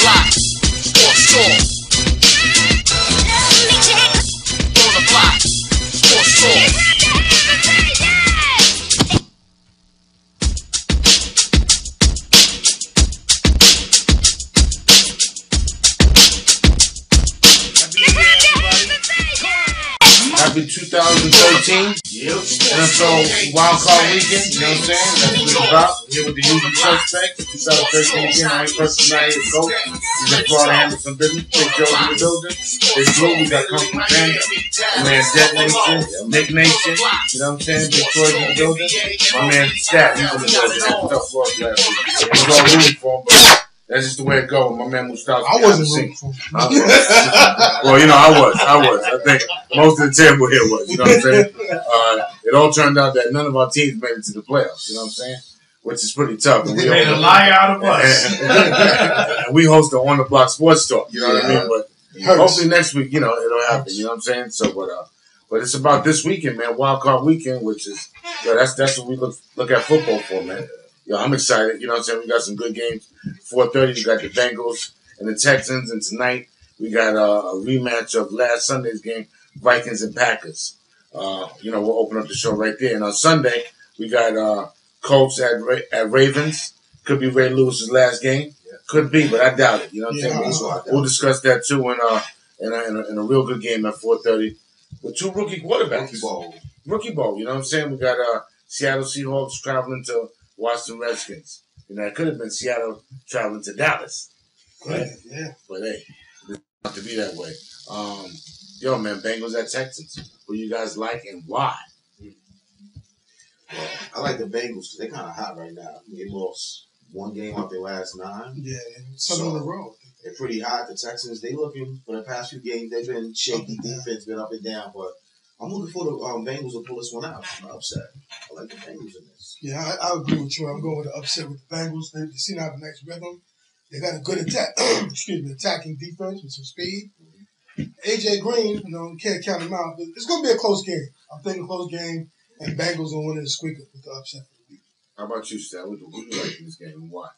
block, sports talk. On the block, sports talk. Happy 2013. Yep. NFL Wild Card Weekend. You know what I'm saying? That's what it's about. Here with the usual suspects. 2013 again. I'm personally here coach. We got Florida handling some business. Big Joe in the building. Big Blue. We got Company Panda. My man Dead Nation. Nick Nation. You know what I'm saying? Big Floyd in the building. My man Stat. He's in the building. That was tough for us last week. We was all rooting for him, but that's just the way it goes. My man Mustafa. I wasn't rooting for him. Well, you know, I was. I think most of the table here was. You know what I'm saying? It all turned out that none of our teams made it to the playoffs. You know what I'm saying? Which is pretty tough. And we made a liar out of us. And we host the On the Block Sports Talk. You know what I mean? But hopefully next week, you know, it'll happen. You know what I'm saying? So, but it's about this weekend, man. Wild Card Weekend, which is that's what we look at football for, man. Yo, I'm excited. You know what I'm saying? We got some good games. 4:30, we got the Bengals and the Texans. And tonight, we got a rematch of last Sunday's game, Vikings and Packers. You know, we'll open up the show right there. And on Sunday, we got Colts at Ravens. Could be Ray Lewis's last game. Could be, but I doubt it. You know what I'm saying? We'll discuss that, too, in a real good game at 4:30 with two rookie quarterbacks. Rookie Bowl. You know what I'm saying? We got Seattle Seahawks traveling to Washington Redskins. You know, it could have been Seattle traveling to Dallas. Right? Yeah. But hey, it's not to be that way. Yo, man, Bengals at Texans. Who you guys like and why? Well, I like the Bengals because they're kind of hot right now. They lost one game out their last 9. Yeah, some in a row. They're pretty hot. The Texans, they looking for the past few games. They've been shaky. Defense been up and down, but I'm looking for the Bengals to pull this one out. I'm upset. I like the Bengals in this. Yeah, I agree with you. I'm going with the upset with the Bengals. They seem to have a nice rhythm. They got a good attacking defense with some speed. AJ Green, you know, can't count him out, but it's going to be a close game. I'm thinking close game, and Bengals will win it a squeaker with the upset for the week. How about you, Stan? Who do you like in this game and why?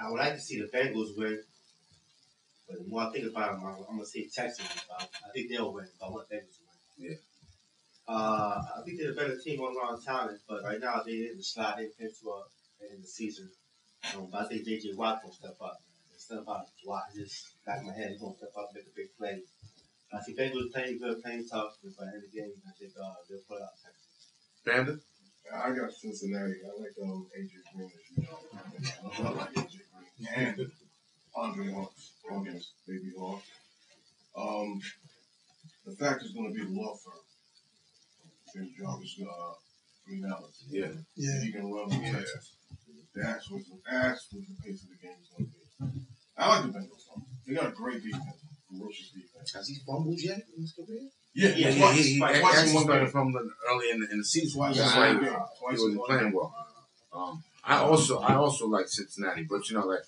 I would like to see the Bengals win, but the more I think about them, I'm going to say Texans. I think they'll win, but I want Bengals to win. Yeah. I think they're a better team on around talent, but right now they didn't slide into in the season. But I think J.J. Watt will step up. Instead of Watt, just back in my head, he's going to step up and make a big play. I see Bengals playing good, playing tough, but by the end of the game, I think they'll put out Texans. Panda? I got Cincinnati. I like AJ Green, as you know. I like AJ Green. And Andre Hawks against Baby Hawk. The fact is going to be a law firm. Jarvis Green Allen. Yeah. He can run the Texas. That's what the pace of the game is going to be. I like the Bengals. They got a great defense. Ferocious defense. Has he fumbled yet in his career? Yeah. He actually started fumbling early in the season. That's why he wasn't playing well. I also like Cincinnati, but you know, like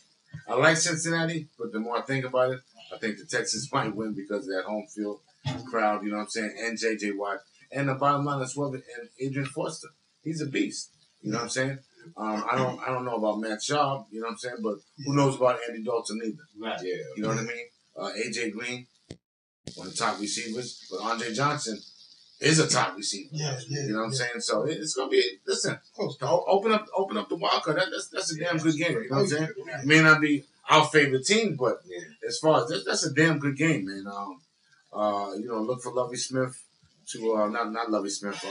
I like Cincinnati, but the more I think about it, I think the Texans might win because of that home field crowd. You know what I'm saying? And J.J. Watt. And the bottom line is well, and Adrian Foster. He's a beast. You know what I'm saying? I don't know about Matt Schaub, you know what I'm saying? But who knows about Andy Dalton either? Right. Yeah. You know what I mean? AJ Green, one of the top receivers, but Andre Johnson is a top receiver. Yeah. You know what I'm saying? So it's gonna be open up the wild card. That's a damn good game. You know what I'm saying? It may not be our favorite team, but as far as that's a damn good game, man. You know, look for Lovie Smith to not Lovie Smith,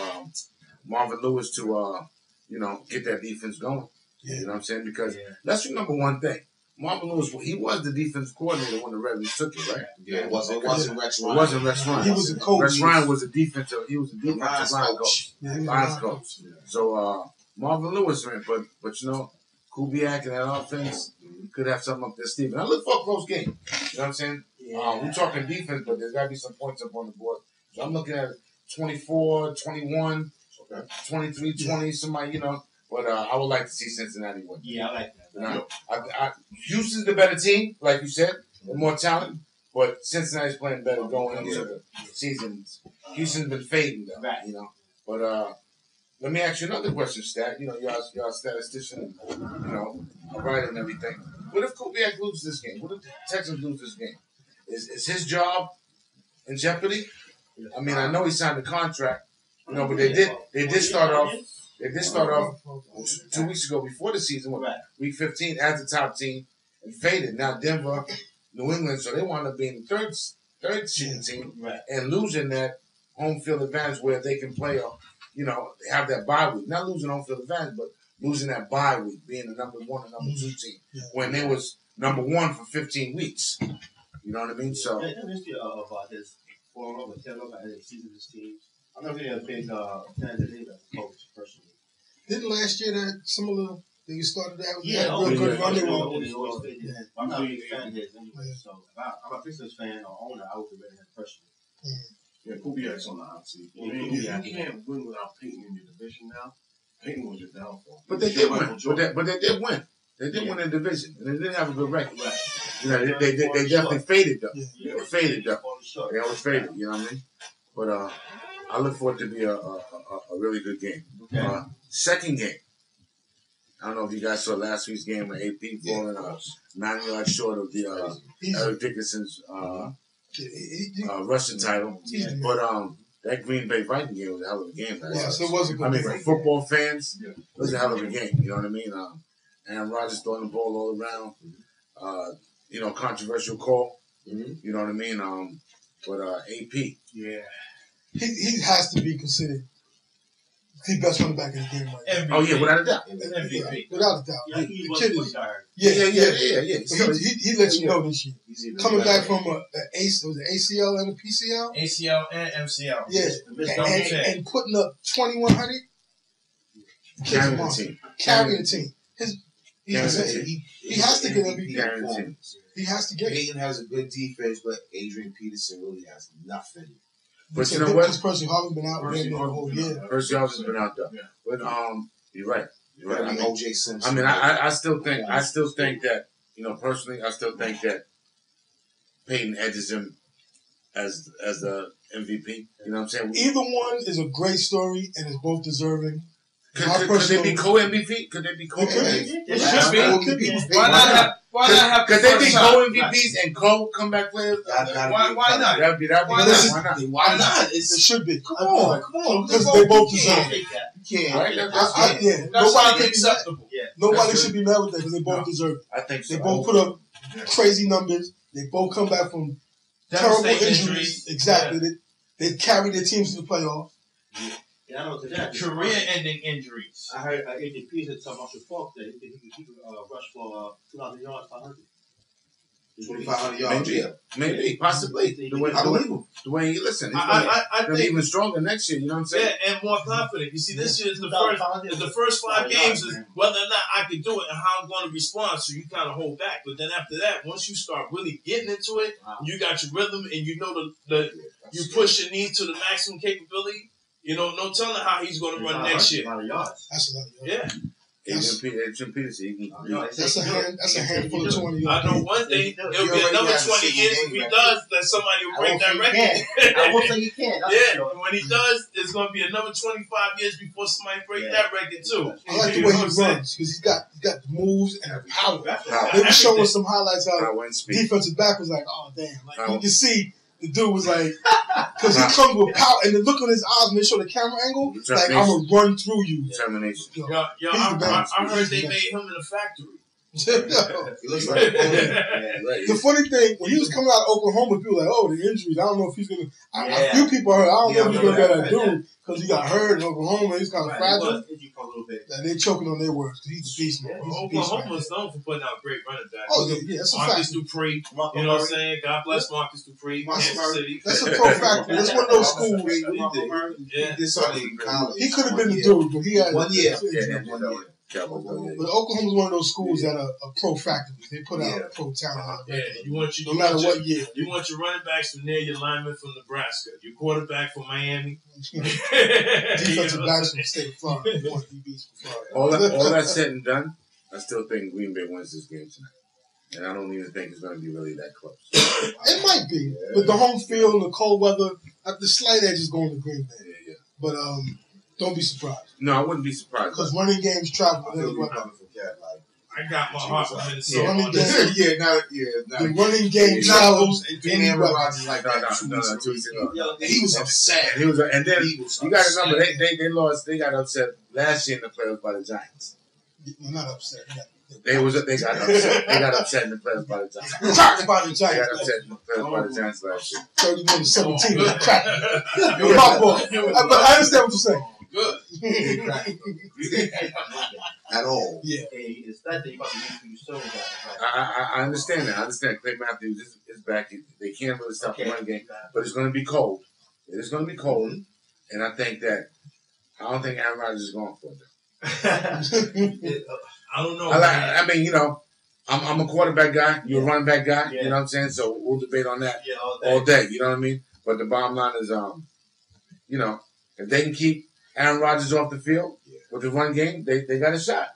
Marvin Lewis to you know, get that defense going. Yeah. You know what I'm saying? Because let's remember one thing. Marvin Lewis, he was the defense coordinator when the Ravens took it, right? Yeah, it wasn't Rex Ryan. It wasn't Rex Ryan. He was a coach. Rex Ryan was a defensive line coach. Lions coach. So Marvin Lewis, man, but you know, Kubiak and that offense could have something up there, Steve. I look for a close game. You know what I'm saying? We're talking defense, but there's got to be some points up on the board. So I'm looking at 24, 21, 23, 20, somebody, you know. But I would like to see Cincinnati win. Yeah, I like that. Houston's the better team, like you said, with more talent. But Cincinnati's playing better going into the season. Houston's been fading, though, you know. But let me ask you another question, Stat. You know, you're a statistician, you know, a writer and everything. What if Kubiak loses this game? What if the Texans lose this game? Is his job in jeopardy? I mean, I know he signed a contract, but they did start off 2 weeks ago before the season, week 15 as the top team and faded. Now Denver, New England, so they wound up being the third seeding team and losing that home field advantage where they can play, they have that bye week. Not losing home field advantage, but losing that bye week, being the number 1 and number 2 team when they was number 1 for 15 weeks. You know what I mean? So. About his former over 10 over the season of his team. I'm not really a big fan of him as a coach, personally. Didn't last year that similar thing you started out with? Yeah, real good run. I'm not a big fan of his anyway. So if I'm a Pistons fan or owner, I would be ready him personally. Yeah, Kubiak's on the hot seat. I mean, you can't win without Peyton in your division now. Peyton was your downfall. But they did win. But they did win. They did win the division, and they didn't have a good record. Right. They definitely faded though. They faded though. They always faded. You know what I mean? But I look for it to be a really good game. Okay. Second game. I don't know if you guys saw last week's game with AP falling 9 yards short of the Eric Dickinson's rushing title. But that Green Bay Viking game was a hell of a game. Yes, it was a good game. For football fans, it was a hell of a game. You know what I mean? Aaron Rodgers throwing the ball all around. Controversial call. You know what I mean? But AP. Yeah. He has to be considered the best running back in the game right now. Oh, yeah, without a doubt. MVP. Without a doubt. Yeah, the kid is. Yeah. He let you know this year. Coming back from an ACL and a PCL? ACL and MCL. Yeah. And putting up 2,100. Carrying the team. Carrying the team. He has to get MVP. He has to get it. Peyton has a good defense, but Adrian Peterson really has nothing. But you know what? Percy Harvin's been out there the whole year. Percy Harvin's been out there. Yeah. But you're right. I mean, OJ Simpson. I mean, I still think that, personally, I still think that Peyton edges him as the MVP. You know what I'm saying? Either one is a great story and is both deserving. Could they be co-MVP? Could they be co-MVP? It should be. Why not have? Could they be co-MVPs and co-comeback players? Why not? That'd be why not? It should be. Come on. Because they both deserve it. You can't. That's not acceptable. Nobody should be mad with that because they both deserve it. I think so. They both put up crazy numbers. They both come back from terrible injuries. Exactly. They carry their teams to the playoffs. Yeah, I know that. Career-ending injuries. I heard AJ Peterson talking about your fault that he could rush for 2,000 yards, 500. 2,500 yards. Maybe, possibly. The way you listen, I think even stronger next year. You know what I'm saying? Yeah, and more confident. You see, this year is the first 5 games is whether or not I can do it and how I'm going to respond. So you kind of hold back, but then after that, once you start really getting into it, you got your rhythm and you know you push your knee to the maximum capability. No telling how he's going to run next year. That's a lot of yards. Yeah. Adrian Peterson. That's a handful of 20 yards. I know one thing. It'll be another 20 years if he does. That somebody will break that record. I won't say he can't. Yeah, and when he does, it's going to be another 25 years before somebody break that record too. I like the way he runs because he's got the moves and the power. They were showing some highlights how defensive back was like, oh damn, like you can see. The dude was like, because he comes with power, and the look on his eyes when they show the camera angle, like, I'm going to run through you. Determination. I heard they made him in a factory. He looks like The funny thing, when he was coming out of Oklahoma, people were like, oh, the injuries, I don't know if he's going to, a few people heard, I don't know if he's going to get that dude, because he got hurt in Oklahoma, he's kind of fragile. And they're choking on their words, because he's a beast, man. Oklahoma's known for putting out great running backs. Oh, yeah, that's a fact. Marcus Dupree, you know what I'm saying? God bless Marcus Dupree. That's a pro factor. That's one of those schools. He could have been the dude, but he had 1 year. But Oklahoma's one of those schools that are pro factories. They put out pro talent. Yeah, no matter what year. You want your running backs from there, your linemen from Nebraska, your quarterback from Miami. Defensive backs from State of Florida. DBs from Florida. All that said and done, I still think Green Bay wins this game tonight. And I don't even think it's going to be really that close. It might be. With the home field and the cold weather, the slight edge is going to Green Bay. Yeah. But don't be surprised. No, I wouldn't be surprised. Because running games travel. I got my heart from Minnesota. Yeah. on this. The running game He's not challenge. supposed to do Aaron Rodgers like that. No, 2 weeks ago. Yo, And he was upset. And then He was you got to upset. remember they lost. They got upset last year in the playoffs by the Giants. I'm not upset. They got upset. They got upset in the playoffs by the Giants. Cracked by the They Giants. got upset in the playoffs by the Giants last year. 31-17. They cracked. My fault. But I understand what you're saying. Good. At all. Yeah. Hey, it's that they about to make you so bad. I understand that. I understand Clay Matthews is back. They can't really stop the run game, but it's going to be cold. It is going to be cold, and I don't think Aaron Rodgers is going for it. I don't know. I mean, I'm a quarterback guy. You're a running back guy. Yeah. You know what I'm saying? So we'll debate on that Yeah, all day. You know what I mean? But the bottom line is, if they can keep Aaron Rodgers off the field with the run game, they got a shot.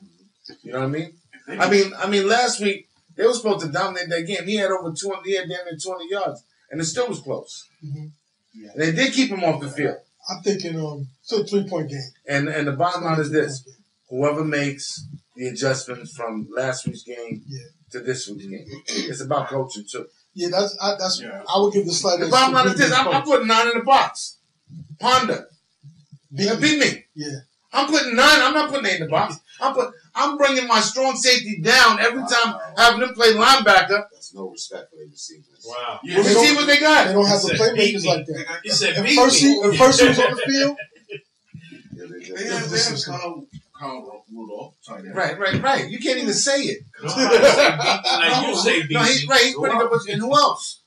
You know what I mean? I mean, last week they were supposed to dominate that game. He had over 200. He had damn near 20 yards, and it still was close. Mhm. And they did keep him off the field. I'm thinking still 3-point game. And the bottom line is this: whoever makes the adjustments from last week's game to this week's game, it's about coaching too. Yeah, that's I would give the slight. The bottom line is this: I'm putting 9 in the box. Ponder. Beat me. Yeah. I'm putting 9. I'm not putting 8 in the box. I'm bringing my strong safety down every time, having them play linebacker. That's no respect for the receivers. Wow. We'll see what they got. They don't have the He said, playmakers beat like that. He said, If beat Percy me. was on the field, They have Kyle Rudolph. Right. You can't even say it. Like you say, beat No, me. he's right. He's pretty good. And who else?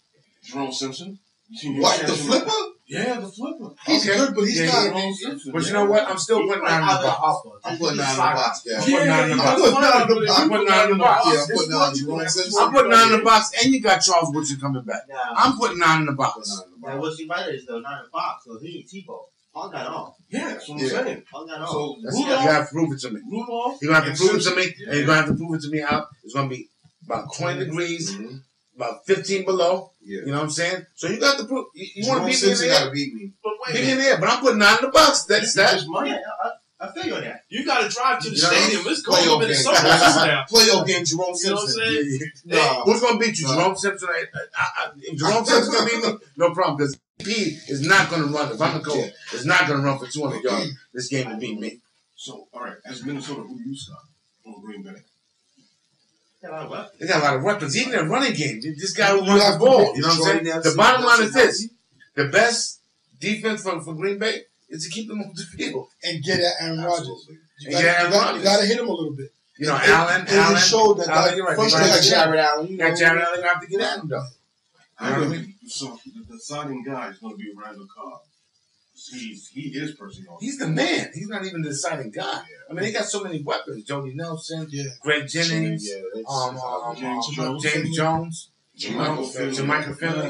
Jerome Simpson. What, the flipper? Yeah, the flipper. he's Okay. good, but he's Yeah, not. Jerome Simpson. But you know what? I'm still putting 9 in the box. I'm putting 9 in the box, guys. I'm putting 9 in the box. I'm putting 9 in the box. Yeah, I'm putting 9 Jerome Simpson. I'm putting 9 in the box, and you got Charles Woodson coming back. Now, I'm putting 9 in the box. now what's he right is though, not in the box, so he ain't Tebow. Hung got on. Yeah, that's what I'm saying. Hung got on. So You have to prove it to me. Rudolph. You're going to have to prove it to me, Simpson. and you're going to have to prove it to me out. It's going to be about 20 degrees, about 15 below. Yeah. You know what I'm saying? So you got to prove. You Jerome want to beat me in Simpson the got air? to beat me. But wait a Beat me in minute. the air, but I'm putting 9 in the box. That's that. Yeah, I feel you on that. You got to drive to the You know, stadium. It's cold playoff in game. Minnesota now. Playoff game, Jerome You know what I'm Simpson. saying? Nah. Who's going to beat you? Jerome Simpson? If Jerome Simpson's going to beat me, no problem. Because P is not going to run. If I'm the coach, is not going to run for 200 yards. This game will beat me. So, all right, as Minnesota, who do you stop on Green Bay? They got a lot of weapons. Even in running game, this guy who runs the ball. You know what I'm saying? The bottom line is this. The best defense for Green Bay is to keep them off the field. And get at Aaron Rodgers. Absolutely. You got to hit him a little bit. You know, It Allen. showed that Allen, you're right. first You're right. like Jared Allen. You got Jared Allen, have to get at him, though. I believe so. The deciding guy is going to be Randall Cobb. He is Percy Harvin. He's the man. He's not even the deciding guy. I mean, they got so many weapons. Jody Nelson, Yeah. Greg Jennings, James Jones, Jermichael Finley.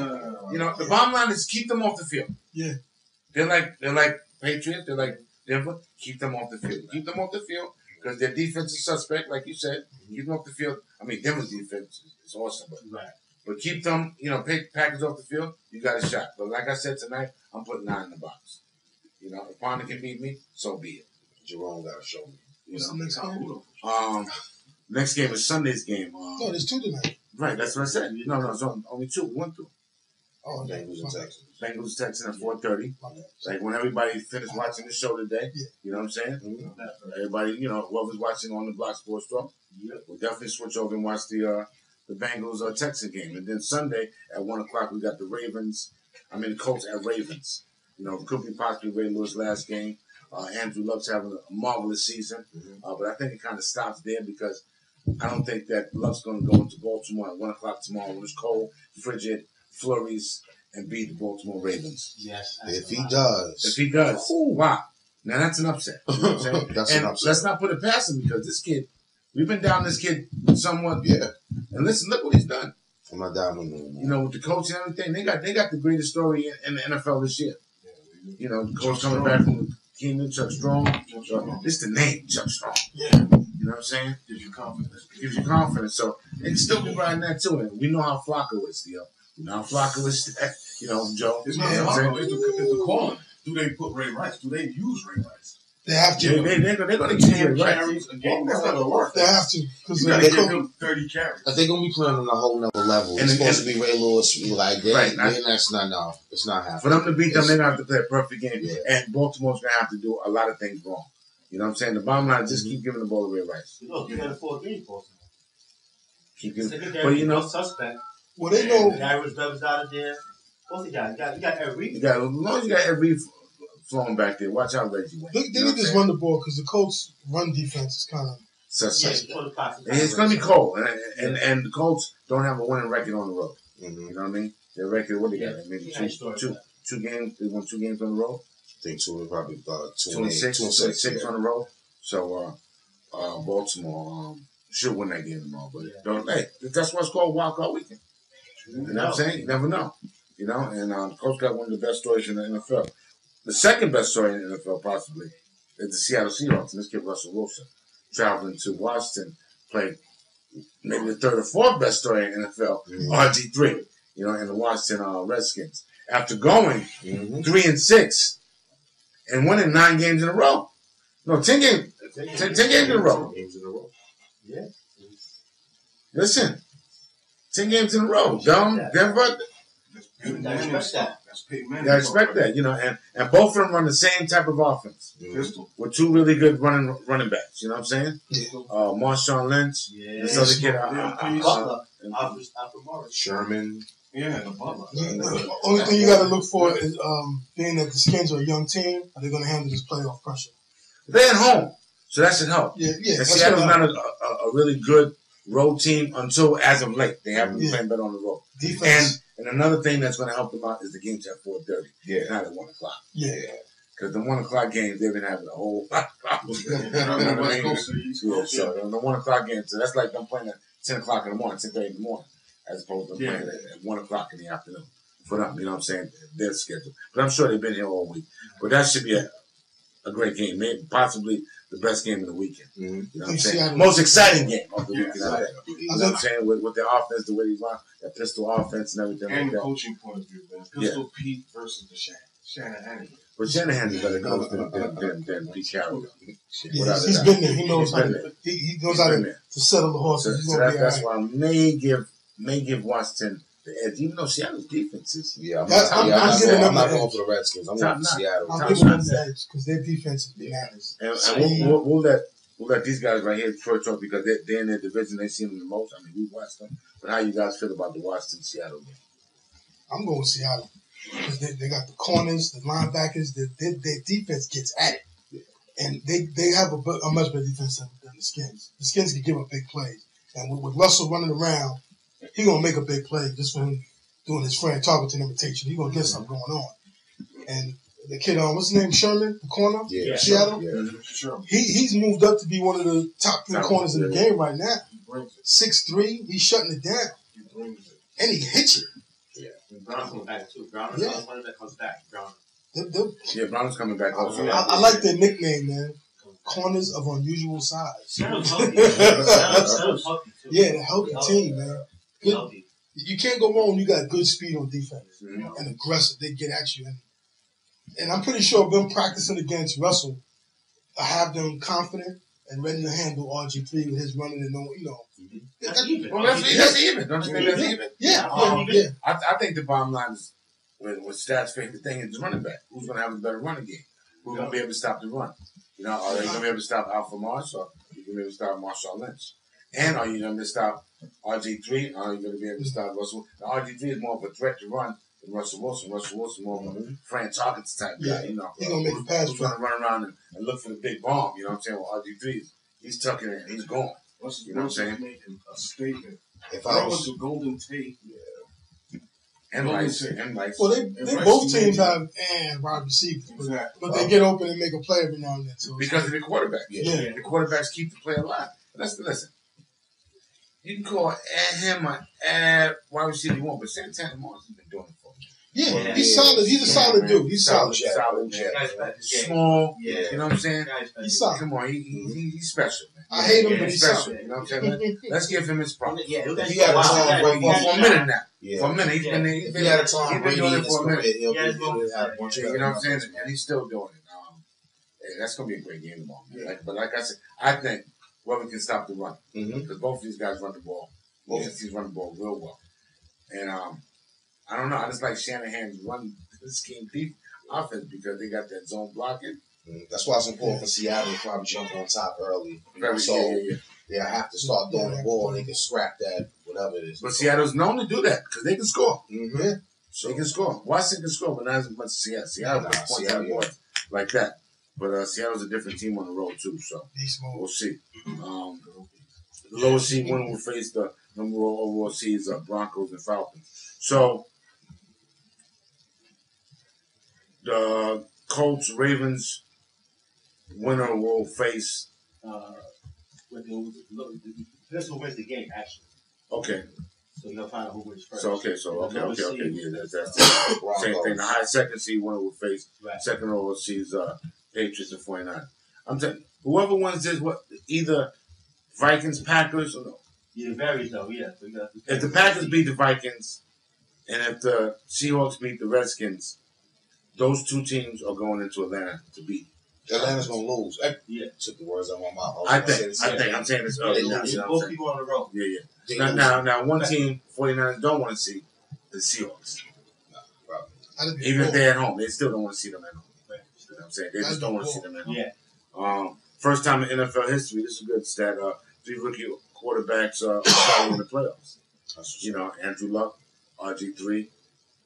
You know, the bottom line is keep them off the field. Yeah. They're like Patriots. They're like Denver. Keep them off the field. Keep them off the field because their defense is suspect, like you said. Keep them off the field. I mean, Denver's defense is awesome, but keep them, Packers off the field. You got a shot. But like I said tonight, I'm putting 9 in the box. You know, if Ponder can beat me, so be it. Jerome got to show me. What's the next game? Next game is Sunday's game. No, there's 2 tonight. Right, that's what I said. No, it's only 2. 1 through. Oh, Bengals and Texans. Bengals Texans at 4:30. Like when everybody finished watching the show today, you know what I'm saying? Everybody, whoever's watching on the Block Sports Store, we'll definitely switch over and watch the Bengals Texan game. And then Sunday at 1:00 we got the Colts at Ravens. You know, it could be possibly Ray Lewis' last game. Andrew Luck's having a marvelous season, but I think it kind of stops there because I don't think that Luck's going to go into Baltimore at 1:00 tomorrow when it's cold, frigid, flurries, and beat the Baltimore Ravens. Yes. If he does. Wow. Now that's an upset. You know what I'm saying? That's and an upset. let's not put it past him because this kid, we've been down this kid somewhat. Yeah. And listen, look what he's done. I'm not down with him. You know, with the coach and everything, they got the greatest story in the NFL this year. You know, the coach coming back from the Kingdom, Chuck Strong. This the name, Chuck Strong. Yeah. You know what I'm saying? Gives you confidence. Gives you confidence. So they can still be riding that too. And we know how Flacco is, Theo. You know how Flacco is, Joe. It's You not know what I'm saying? it's the calling. Do they put Ray Rice? Do they use Ray Rice? They have to. They're going to give you 10 right. carries a game. That's not gonna work. They have to because You gotta give him 30 carries. I think gonna be playing on a whole nother level. It's supposed to be Ray Lewis, like that. Right, That's not no. It's not happening. For them to beat them, they're gonna have to play a perfect game, Yeah. and Baltimore's gonna have to do a lot of things wrong. You know what I'm saying? The bottom line is just keep giving the ball away, Rice. You got a 4 games, Baltimore. Keep giving. Secondary, But you know, suspect. well, they know. Darius Weber's out of there. What's he got? You got every. as long as you got every flowing back there, watch out, Reggie. They can just run the ball because the Colts' run defense is kind of. Suspect. Yeah, It's gonna be cold, and the Colts don't have a winning record on the road. Mm-hmm. You know what I mean? Their record, what they got? Maybe Yeah, two games. They won 2 games on the road. I think two, probably 26 yeah. on the road. So Baltimore should win that game tomorrow. But don't that's what's called wild card weekend. You know what I'm saying? You never know. You know, and the Colts got one of the best stories in the NFL. The second best story in the NFL possibly is the Seattle Seahawks, and this kid Russell Wilson traveling to Washington, played maybe the third or fourth best story in the NFL, RG3. You know, in the Washington Redskins. After going 3-6 and winning 9 games in a row. No, 10 games. 10 games in a row. Yeah. Listen, 10 games in a row. Denver. That's Peyton Manning. I expect that, you know, and both of them run the same type of offense Pistol. with 2 really good running backs. You know what I'm saying? Marshawn Lynch, this other kid, After Morris. Sherman. Yeah, the Butler. The only thing you got to look for is being that the Skins are a young team. Are they going to handle this playoff pressure? they're at home, so that should help. Yeah. And Seattle's not a really good road team until as of late. They haven't been playing better on the road. Defense. And another thing that's going to help them out is the games at 4:30. Yeah. Not at 1 o'clock. Yeah. Because the 1 o'clock games, they've been having a whole lot of problems. You know what I West mean? Coast to East Yeah, Coast. so the 1 o'clock game, so that's like them playing at 10 o'clock in the morning, 10:30 in the morning, as opposed to playing at 1 o'clock in the afternoon. For them, you know what I'm saying? Their schedule. But I'm sure they've been here all week. But that should be a great game. Maybe possibly the best game of the weekend. You know what I'm saying? Most exciting game of the weekend. You know what I'm saying? With their offense, the way they run, that pistol offense and everything And like the that. coaching point of view, man. Pistol Pete versus the Shanahan. But Shanahan's better coach than Pete Carroll. Yeah, he's been there. He knows how to. He knows how to settle the horses. So that's why I may give Washington the edge, even though Seattle's defense is. Yeah, I'm not going for the Redskins. I'm going for Seattle. I'm giving them the edge because their defense is bananas. And we'll let these guys right here Troy talk because they're in their division. They see them the most. I mean, we watched them. But how you guys feel about the Washington-Seattle game? I'm going with Seattle because they got the corners, the linebackers. Their defense gets at it, and they have a much better defense than the Skins. The Skins can give up big plays, and with Russell running around, he gonna make a big play just for him doing his friend targeting imitation. He gonna get something going on. And the kid what's his name? Sherman, the corner, Seattle. Yeah. Sure. He's moved up to be one of the top 3 corners in the game right now. He brings it. 6'3", he's shutting it down, He brings it. and he hits you. Brown coming back too. Brown that comes back. Brown. Yeah, Brown's coming back also. I like their nickname, man. Corners of unusual size. Sounds healthy. Sounds healthy too. Yeah, the healthy team, man. Good. You can't go wrong when you got good speed on defense and aggressive. They get at you, and I'm pretty sure them practicing against Russell, I have them confident and ready to handle RG3 with his running and That's even. Well, that's even. Don't you think that's even? Yeah. I think the bottom line is with stats favorite thing is the running back. Who's going to have a better running game? Who's going to be able to stop the run? You know, are they going to be able to stop Alpha Mars or are you going to be able to stop Marshawn Lynch? And are you going to stop RG3? Are you going to be able to stop Russell? Now, RG3 is more of a threat to run than Russell Wilson. Russell Wilson more of a Fran Targets type guy. You know, he's going to make a pass. Who's going to run around and look for the big bomb? You know what I'm saying? Well, RG3 he's tucking it. He's going. You know what I'm saying? Making a statement. If I was the Golden Tate. And Rice. Well, they both teams have wide receivers, but they get open and make a play every now and then. So because of the quarterback. Yeah. The quarterbacks keep the play alive. Listen. You can call him a wide receiver you want, but Santana Moss has been doing it for him. Yeah, he's solid. He's a solid dude. He's solid. Small. You know what I'm saying? He's solid. Come on, he's special, man. I hate him, but He's he's special. solid. You know what I'm saying? Let's give him his props. Yeah, he had a Tom Brady. For a minute now. Yeah. For a minute. He's been If he had a Tom Brady doing it for a minute. he'll You know what I'm saying? And he's still doing it. Hey, that's gonna be a great game tomorrow, man. But like I said, I think whoever can stop the run, because both of these guys run the ball. Both of these teams run the ball real well, and I don't know. I just like Shanahan's run scheme deep offense because they got that zone blocking. That's why it's important for Seattle to probably jump on top early. So Yeah. they have to start throwing the ball and they can scrap that, whatever it is. But Seattle's known to do that because they can score. Mm-hmm. So they can score. Washington can score, but not as much as Seattle. Seattle puts points on the board like that. But Seattle's a different team on the road too, so we'll see. The lowest seed winner will face the number one overall seeds Broncos and Falcons. So the Colts Ravens winner will face. This will win the game actually. Okay. So you'll find out who wins first. Okay. Yeah, that's the same thing. The high second seed winner will face second overall seeds Patriots and 49ers. I'm telling you, whoever wins this, either Vikings, Packers, or no. Yeah, it varies though. Yeah. So If the Packers beat the Vikings, and if the Seahawks beat the Redskins, those two teams are going into Atlanta to beat. Atlanta's gonna lose. Yeah. Took the words out of my mouth. I think I'm saying this early. Both people on the road. Yeah. Now, one team 49ers don't want to see the Seahawks. Even if they're at home, they still don't want to see them at home. You know what I'm saying? They just don't want to see them at home. Yeah. First time in NFL history, this is a good stat. 3 rookie quarterbacks starting in the playoffs. Andrew Luck, RG3,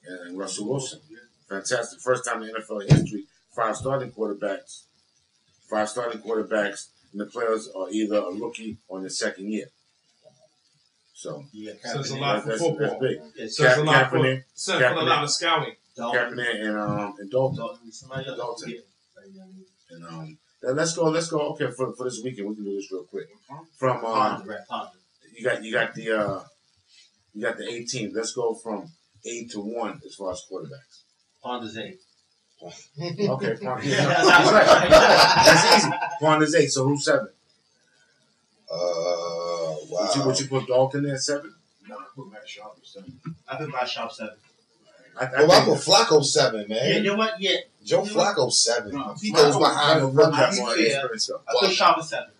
and Russell Wilson. Fantastic. First time in NFL history, 5 starting quarterbacks in the playoffs are either a rookie or in the second year. So, it's a lot for football. That's big. So it's a lot for a lot of scouting. Kaepernick and Dalton. And let's go. Okay, for this weekend, we can do this real quick. From you got the 18th. Let's go from 8 to 1 as far as quarterbacks. Ponder's 8. Okay, that's right. That's easy. Ponder's 8. So who's 7? Wow. Would you put Dalton there at 7? No, I put Matt Sharp at 7. I put Matt Sharp 7. I put Flacco 7, man. Yeah, you know what? Yeah. Joe Flacco 7. No, He goes behind the rookie. I put Sharp at 7.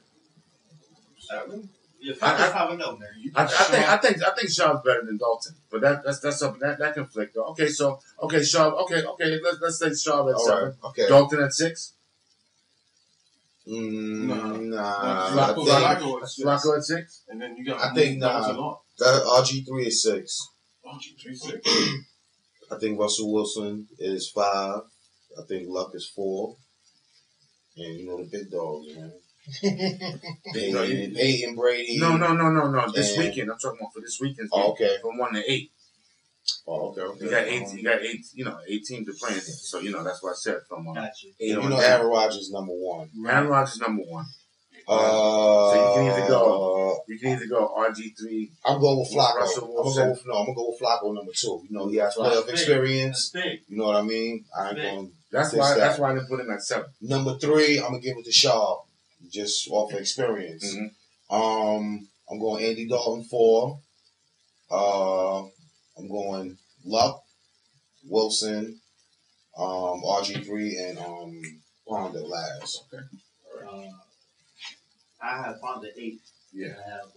7? Yeah, Flacco's probably no, man. I think Sharp's better than Dalton, but that's something that conflict though. Okay, so Sharp. Okay. Let's say Sharp at 7. Right, okay. Dalton at 6. Nah. Flacco at 6. And then you got. I think RG3 is 6. RG3 6. I think Russell Wilson is 5. I think Luck is 4. And the big dogs, man. Peyton Brady. No. This weekend. I'm talking about for this weekend. Okay. From 1 to 8. Oh, okay. You got 8. You got 8. 8 teams are playing here. So that's what I said from. Gotcha. Aaron Rodgers number 1. Aaron Rodgers number 1. So you can either go RG3. I'm going with Flacco. Russell I'm Wilson. gonna go with Flacco number 2. He has playoff experience. That's big. You know what I mean? I ain't going. That's why I didn't put him at 7. Number 3, I'm gonna give it to Shaw, just off of experience. Mm-hmm. I'm going Andy Dalton 4. I'm going Luck, Wilson, RG3, and Ponder last. Okay. I have Ponder 8. Yeah. I have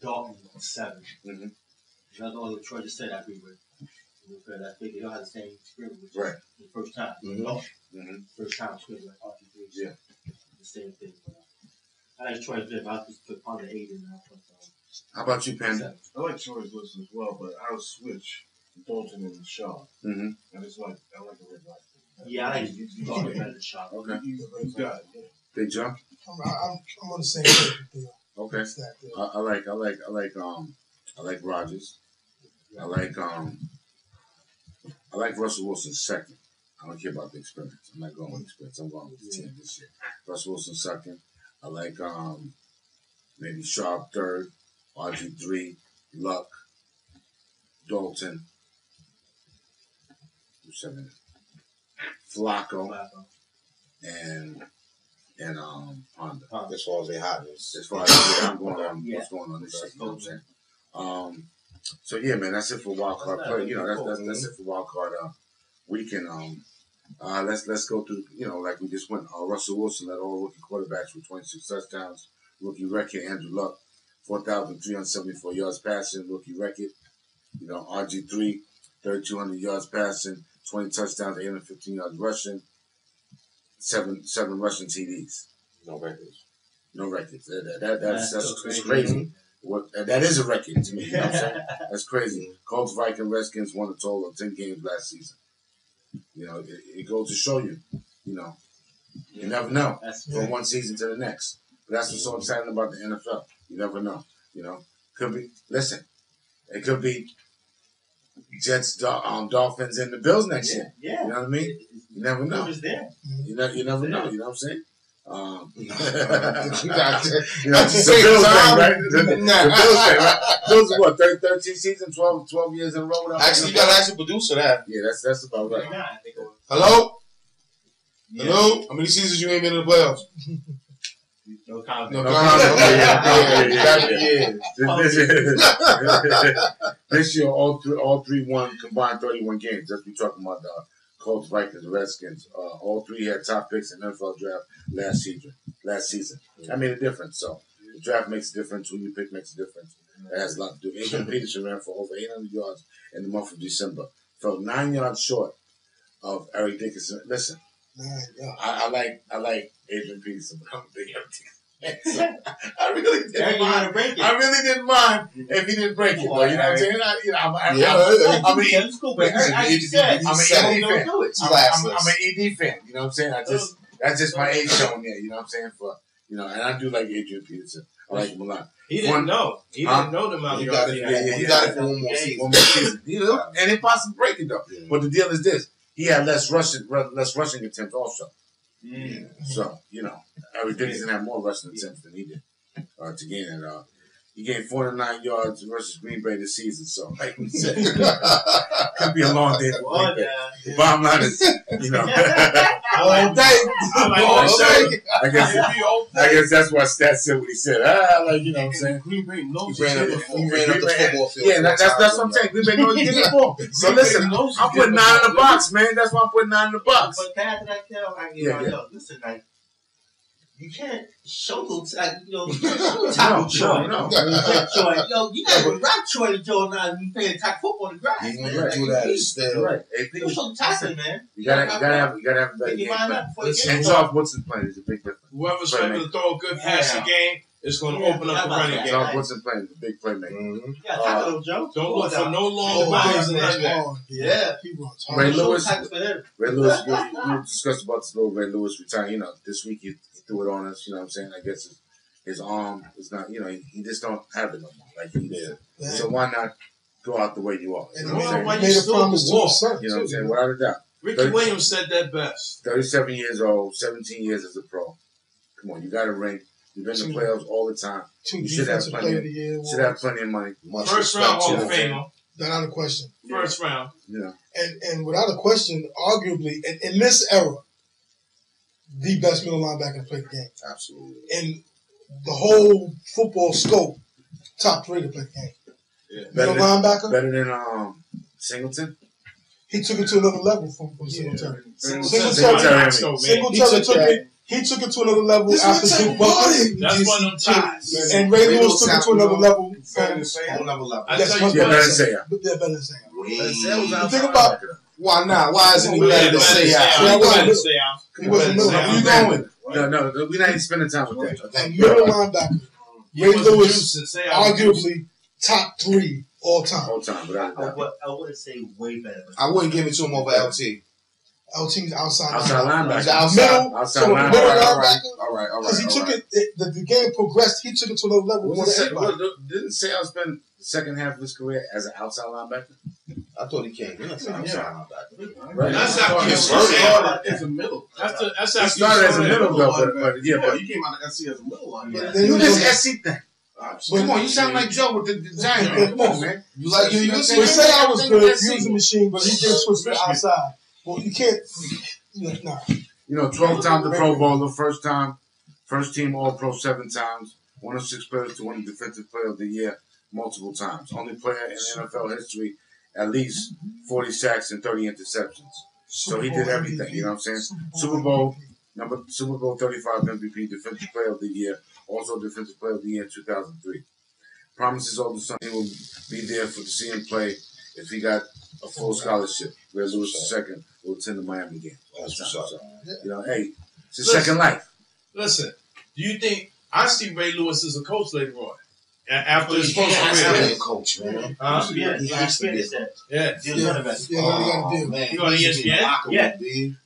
Dalton 7. Mm-hmm. Another one that Troy just said I agree with. Because I think they don't have the same experience. Right. The first time. Mm-hmm. First time experience like RG3. Yeah. The same thing. But, I like Troy's bit, but I just put Ponder 8 in there. How about you, Panda? 7. I like Troy's list as well, but I would switch Dalton and Shaw. Mm-hmm. And it's like, I like the red light. Yeah, I like Dalton better than Shaw. Okay. He's got it. Yeah. Big jump. I'm on the same page with Theo. Okay. I like Rodgers. I like Russell Wilson 2nd. I don't care about the experience. I'm not going with experience. I'm going with the team this year. Russell Wilson 2nd. I like maybe Sharp 3rd. RG3. Luck. Dalton. Who's 7? Flacco. And Honda. As far as their hotness. As far as I'm going on what's going on this year, you know what I'm saying? So yeah, man, that's it for wild card play. That's it for wild card weekend. Let's go through, like we just went. Russell Wilson led all rookie quarterbacks with 26 touchdowns. Rookie record, Andrew Luck, 4,374 yards passing, rookie record. RG3, 3,200 yards passing, 20 touchdowns, 815 yards rushing, seven rushing TDs. No records. No records. That's crazy. That is a record to me. You know what I'm saying? That's crazy. Colts, Vikings, Redskins won a total of 10 games last season. It goes to show you, you never know from one season to the next. But that's what's so exciting about the NFL. You never know. Could be. Listen, it could be Jets, Dolphins, and the Bills next year. Yeah. You know what I mean? You never know. It was there. You never know. You know what I'm saying? You The Bills thing, right? The Bills thing, right? Bills are what, 13 seasons, 12 years in a row? Actually, you got to ask the producer that. Yeah, that's about right. Hello? Hello? How many seasons you ain't been in the playoffs? No comment. No comment. This year, all three won combined 31 games. That's what we're talking about. Colts, Vikings, Redskins. All three had top picks in the NFL draft last season. That made a difference. So the draft makes a difference. Who you pick makes a difference. That has a lot to do. Adrian Peterson ran for over 800 yards in the month of December. Fell 9 yards short of Eric Dickerson. Listen, I like Adrian Peterson, but I'm a big Eric Dickerson. So I really didn't mind. I really didn't mind if he didn't break it. Though, you know what I'm saying? I'm an ED fan. You know what I'm saying? That's just my age showing there. You know what I'm saying? And I do like Adrian Peterson. I like him a lot. He didn't know. He didn't know the amount of yards he had. You got it for one more season. One more season. And it possibly break it though. Yeah. But the deal is this: he had less rushing attempts also. So Eric Dickerson had more rushing attempts than he did to gain it. He gained 409 yards versus Green Bay this season. So, like we said, could be a long day for Green Bay. The bottom line is, all day. I guess that's why Stats said what he said. You know what I'm saying? Green Bay knows he ran up the football field. Yeah, that's what I'm saying. Green Bay knows he did it for. So listen, I'm putting 9 in the box, man. That's why I'm putting 9 in the box. But after that, Kel, listen, like, you can't show no tackle Troy. No. You gotta rock Troy and Joe now and you play attack football on the grass. You want to do that instead. Right. You show the tackling, man. You gotta have a better game. And Charles Woodson playing is a big difference. Whoever's able to throw a good passing game is going to open up the running game. Charles Woodson playing is a big playmaker. You gotta tackle them, Joe. Don't look for no long balls and none of that. Yeah, people Ray Lewis, we discussed about this little Ray Lewis retiring. This week he threw it on us. You know what I'm saying? I guess his arm is not. He just don't have it no more like he did. Yeah. So why not go out the way you are? You know what I'm saying? Made a promise to his son. You know what I'm saying? Without a doubt. Ricky Williams said that best. 37 years old, 17 years as a pro. Come on, you got a ring. You've been in the playoffs all the time. You should have plenty of money. First round Hall of Famer. Without a question. First round. Yeah. And without a question, arguably, in this era, the best middle linebacker to play the game. Absolutely. In the whole football scope, top 3 to play the game. Yeah. Middle linebacker. Better than Singleton? He took it to another level from Singletary. He took it to another level after Duke Buckner. That's one of them ties. And Ray Lewis took it to another level. Better than Sam. Better than Sam. You think about why not? Why isn't he better than Sam? He wasn't middle. Where you going? No, we're not even spending time with that. And middle linebacker. Ray Lewis, arguably top 3 all time. I wouldn't say way better. I wouldn't give it to him over LT. LT's outside linebacker. Outside linebacker. All right. Because he took it, the game progressed, he took it to another level. Didn't Sale spend the second half of his career as an outside linebacker? I thought he came in as an outside linebacker. Right. That's after you started as a middle. That's after you started as a middle, though. But he came out of SC as a middle linebacker. You this SC thing. Come on, you sound like Joe with the Giant. Come on, man. You say I was good. He was a machine, but he did switch to outside. Well, you can't. Nah. 12 times the Pro Bowler, first team All Pro 7 times, one of 6 players to win Defensive Player of the Year multiple times. Only player in NFL history at least 40 sacks and 30 interceptions. So he did everything. You know what I'm saying? Super Bowl 35 MVP, Defensive Player of the Year, also Defensive Player of the Year in 2003. Promises older son he will be there to see him play if he got a full scholarship. Ray Lewis II will attend the Miami game. That's what's up. You know, hey, it's his second life. Listen, do you think I see Ray Lewis as a coach later on? After his He has to post-career? be a coach, man. Yeah, He has to be a coach. Yeah. Deal none of it. Yeah, what we gotta do. Man, You on ESPN? Yeah.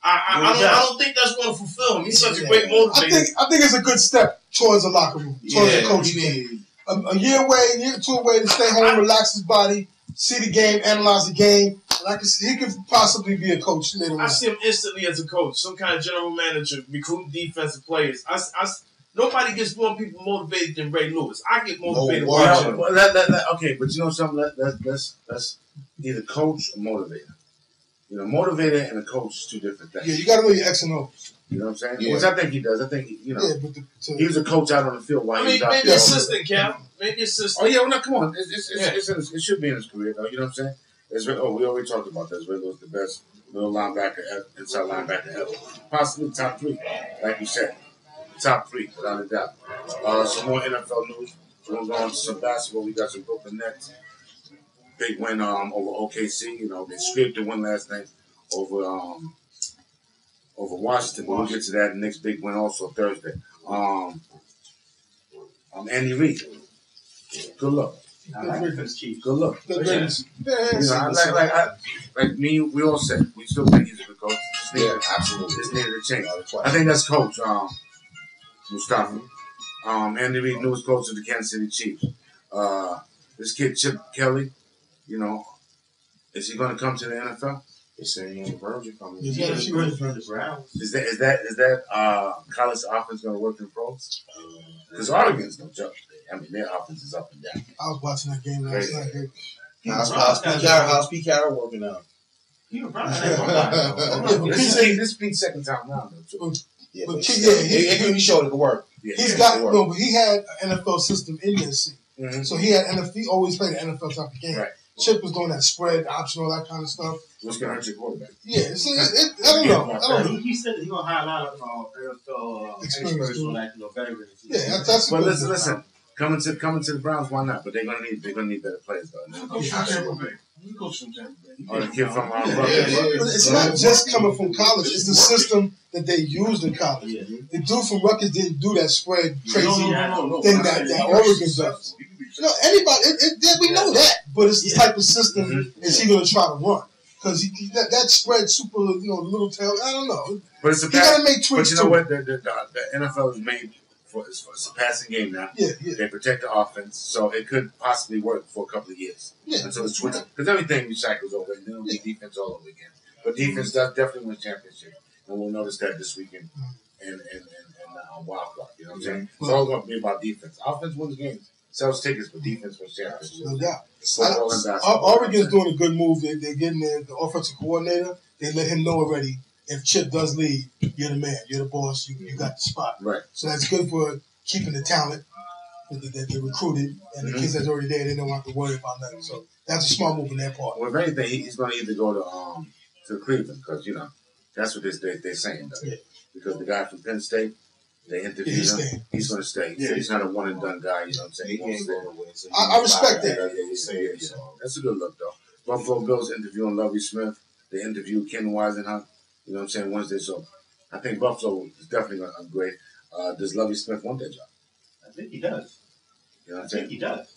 I don't think that's going to fulfill him. He's such a great motivator. I think it's a good step towards the locker room, towards the coaching. A year or two away to stay home, relax his body, see the game, analyze the game. And I can see he could possibly be a coach later on. I see him instantly as a coach, some kind of general manager, recruiting defensive players. Nobody gets more people motivated than Ray Lewis. I get motivated watching him. Okay, but you know something? Let's either coach or motivator. You know, motivator and a coach is two different things. Yeah, you got to know your X and O's. You know what I'm saying? Yeah. Which I think he does. I think he but he was a coach out on the field while he was out maybe there. assistant, Cap. Maybe assistant. Oh yeah, well, no, come on. It should be in his career, though. You know what I'm saying? We already talked about this. Ray Lewis, the best middle linebacker, inside linebacker ever. Possibly top 3, like you said. Top 3, without a doubt. Some more NFL news. We're going to go on to some basketball. We got some Brooklyn Nets. Big win over OKC. You know, they scraped the win last night over Washington. But we'll get to that. Next big win also Thursday. Andy Reid. Good luck. Good luck. The greatest. Like me, we all said, we still think he's a good coach. Absolutely. Just needed a change. I think that's coach Mustafa. Andy Reid, newest coach of the Kansas City Chiefs. This kid Chip Kelly, you know, is he going to come to the NFL? They say he's on the verge of coming. He's got a few wins for the Browns. Is that college offense going to work in pros? Because Oregon's no joke. I mean, their offense is up and down. I was watching that game last night. How's Pete Carroll working out? This is Pete's second time around, though, too. Yeah, But he showed it could work. Yeah. He's got but he had an NFL system in this. Mm-hmm. So he always played an NFL type of game. Right. Chip was doing that spread, option, all that kind of stuff. What's going to hurt your quarterback? Yeah, so I don't know. He said that he's going to hire a lot of NFL experts or veterans. Yeah, that's But listen. Coming to the Browns, why not? But they're gonna need better players, though. You coach from Tampa Bay. Oh, the kid from But it's not just coming from college. It's the system that they used in college. Yeah. The dude from Rutgers didn't do that spread crazy No. thing that Oregon does. You know, anybody, we know that. But it's the type of system is he going to try to run? Because that spread super, little tail. I don't know. But it's a got to make tweaks. But you know what? The NFL is made for it's a passing game now. Yeah. They protect the offense, so it could possibly work for a couple of years until it's switched. Because everything recycles over, and then it'll be defense all over again. But defense does definitely win championship, and we'll notice that this weekend and wild card. You know what I'm saying? It's all going to be about defense. Offense wins games, sells tickets, but defense wins championships. No doubt. Basketball. Oregon's doing a good move. They're getting the offensive coordinator. They let him know already. If Chip does leave, you're the man. You're the boss. You got the spot. Right. So that's good for keeping the talent that they recruited, and the kids that's already there, they don't have to worry about nothing. So that's a smart move on their part. Well, if anything, he's going to either go to Cleveland because that's what they're saying. Though. Yeah. Because the guy from Penn State, they interviewed him. He's going to stay. Yeah. He's not a one and done guy. You know what I'm saying? He can't go nowhere. So I respect that. Yeah. That's a good look though. Buffalo Bills interviewing Lovie Smith. They interviewed Ken Wisenhunt. You know what I'm saying? Wednesday. So I think Buffalo is definitely going to upgrade. Does Lovie Smith want that job? I think he does. You know what I'm saying? He does.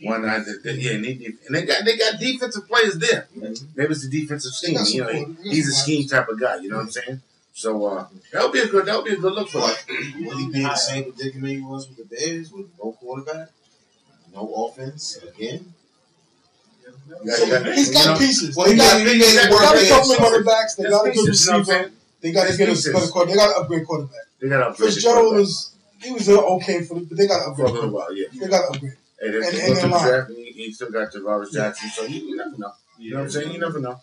Why not? And they got defensive players there. Maybe it's the defensive scheme. He's a scheme type of guy. You know what I'm saying? So that would be a good look for him. Will he be in the same predicament he was with the Bears, with no quarterback, no offense again? He's got pieces. Well, they got a couple of running backs. They got a good receiver. They got to get a better quarterback. They got to upgrade quarterback. They got to upgrade. Fitzgerald was okay for them, but they got to upgrade. For a little while, yeah. They got to upgrade. Hey, they draft, he still got Tavares Jackson, so you never know. You know what I'm saying? You never know.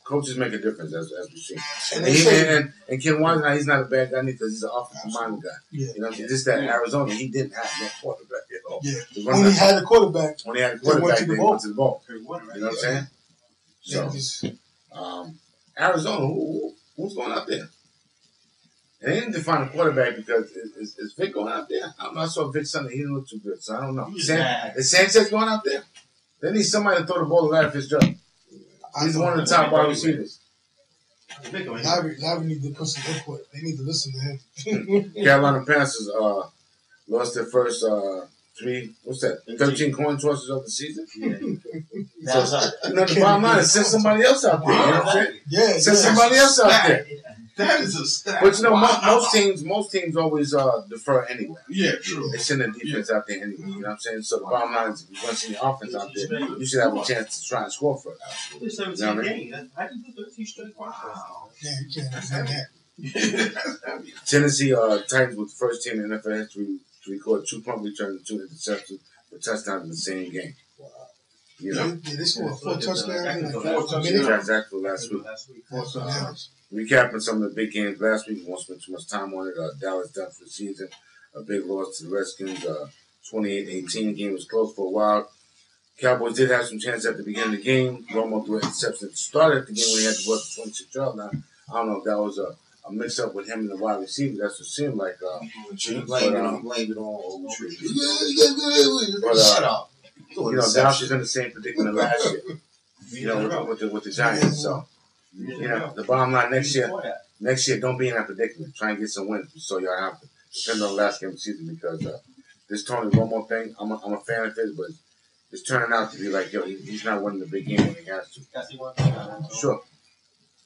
Coaches make a difference, as we've seen. And Ken Wiseman, he's not a bad guy because he's an offensive-minded guy. Yeah. You know, just that Arizona, he didn't have no quarterback at all. Yeah. When he had a quarterback, they went to the ball. You know what I'm saying? Yeah. So, Arizona, who's going out there? And they didn't define a quarterback because is Vic going out there? I don't know. I saw Vic Sunday. He didn't look too good, so I don't know. Is Sanchez going out there? They need somebody to throw the ball out of his job. He's one of the top wide receivers. Larry need to put some input. They need to listen to him. Carolina Panthers lost their first 13 coin tosses of the season. Yeah. So, the bottom line is send somebody else out there. You know what I'm saying? Yeah, Send somebody else out there. That is a stat. But most teams always defer anyway. Yeah, true. They send their defense out there anyway. You know what I'm saying? So the bottom line is, if you want to see the offense out there, you should have a chance to try and score first. It's 17 You know what I games. How do you do 13 straight quarters? Yeah, you can't understand that. Tennessee Titans was the first team in NFL history to record 2-point returns and 2 interceptions for touchdowns in the same game. You know? Yeah, they scored 4 touchdowns in like 4 Yeah, minutes. exactly last week. 4 touchdowns. Recapping some of the big games last week, we won't spend too much time on it. Dallas done for the season. A big loss to the Redskins. 28-18. Game was close for a while. Cowboys did have some chance at the beginning of the game. Romo threw an interception at the start of the game when he had to work the 26-yard line. I don't know if that was a mix-up with him and the wide receiver. That's what it seemed like. You blame it on Ogletree. Shut up. Dallas is in the same predicament last year. You know, with the Giants. So, the bottom line next year, don't be in that predicament. Try and get some wins. So y'all have to depend on the last game of the season because this Tony Romo thing, I'm a fan of his, but it's turning out to be like, he's not winning the big game when he has to. That's the one thing I know. Sure.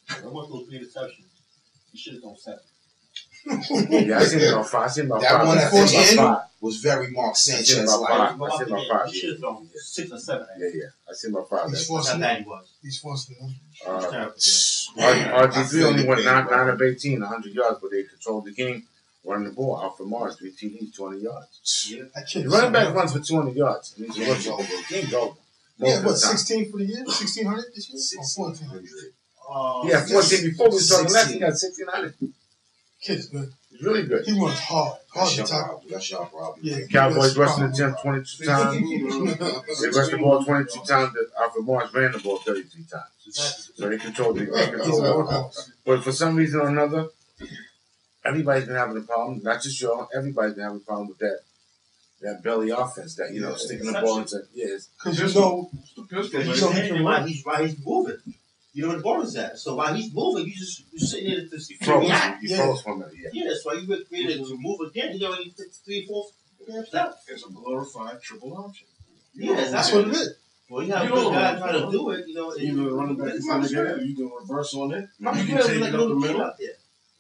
Romo threw 3 interceptions. He should have gone 7. Yeah, I seen about 5. That one at the end 5. was very Mark Sanchez. I seen about 5. He should have thrown 6 or 7. Yeah. I seen about 5. He's How forcing bad it. he was. He's forcing it. RG3 only went 9 of 18, 100 yards, but they controlled the game, running the ball. Alfred Morris, 3 TDs, 200 yards. The running back runs for 200 yards. And he's game's over. Game's over. Yeah, what, 16 for the year? 1,600 this year? Or 14? Yeah, 14 before we started last, he got 1,600. Kid's good. He's really good. He runs hard. Hard to tackle. That's sharp, Rob. Yeah, Cowboys rushing the gym 22 times. They rushed the ball 22 times. Alfred Morris ran the ball 33 times. So they controlled the game. But for some reason or another, everybody's been having a problem. Not just y'all. Everybody's been having a problem with that belly offense. That sticking the ball into Because He's moving. You know where the ball is at. So while he's moving, you're sitting there to froze for a minute. Yeah, so you were created to move again. He already took 3, 4 steps. It's a glorified triple option. Yeah, that's what it is. Well, you have a good guy trying to do it. You know, running back is trying to get it. You can reverse on it. My You girl can was take like it a up the little kid middle. out there.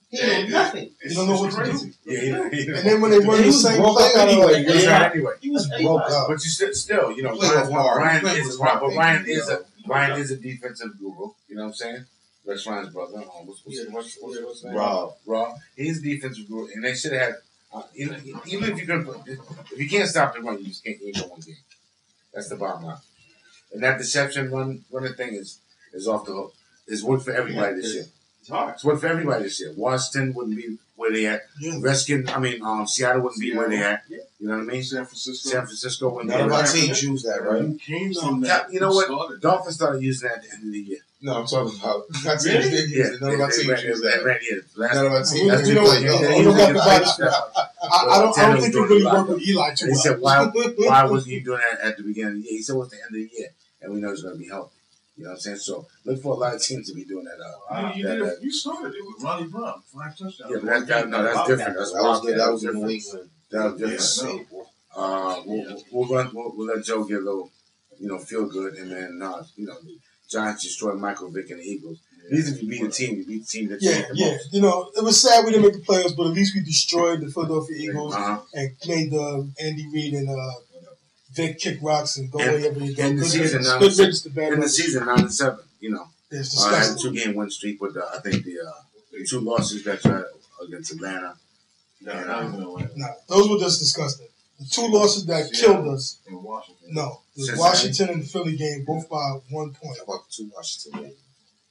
He didn't know nothing. You don't know what to do. Yeah. And then when they run the same play out of like, Anyway. He was broke up. But you still, Ryan is a defensive guru. You know what I'm saying? Rex Ryan's brother. What's his name? Rob. He's a defensive guru, and they should have had. Even if you can't stop the run, you just can't game no one game. That's the bottom line. And that deception running thing is off the hook. It's worked for everybody this year. It's hard. It's worked for everybody this year. Washington wouldn't be where they at. Yeah. Seattle wouldn't be where they at. You know what I mean? San Francisco wouldn't be None of where our they at. teams use that, right? You came from that. You know what? Dolphins started using that at the end of the year. No, I'm talking about. None of our teams use that. None of our teams. You know what? You don't have to buy this. I don't think you really work with Eli too He well. said, why wasn't you doing that at the beginning of the year? He said, well, it's the end of the year, and we know it's going to be healthy. You know what I'm saying? So look for a lot of teams to be doing that. You started it with Ronnie Brown, 5 touchdowns. Yeah, but that's different. That was in New England. That was different. We'll let Joe get a little, feel good, and then Giants destroy Michael Vick and the Eagles. At least if you beat a team, you beat the team that you hate the most. You know, it was sad we didn't make the playoffs, but at least we destroyed the Philadelphia Eagles and made the Andy Reid and Vic kick rocks and go wherever they go. In the season, 9-7, It's I had a disgusting. 2-game win streak with I think the 2 losses that you had against Atlanta. No, those were just disgusting. The 2 losses that killed us. In Washington. No, the Cincinnati. Washington and the Philly game, both by 1 point. How about the 2 Washington games?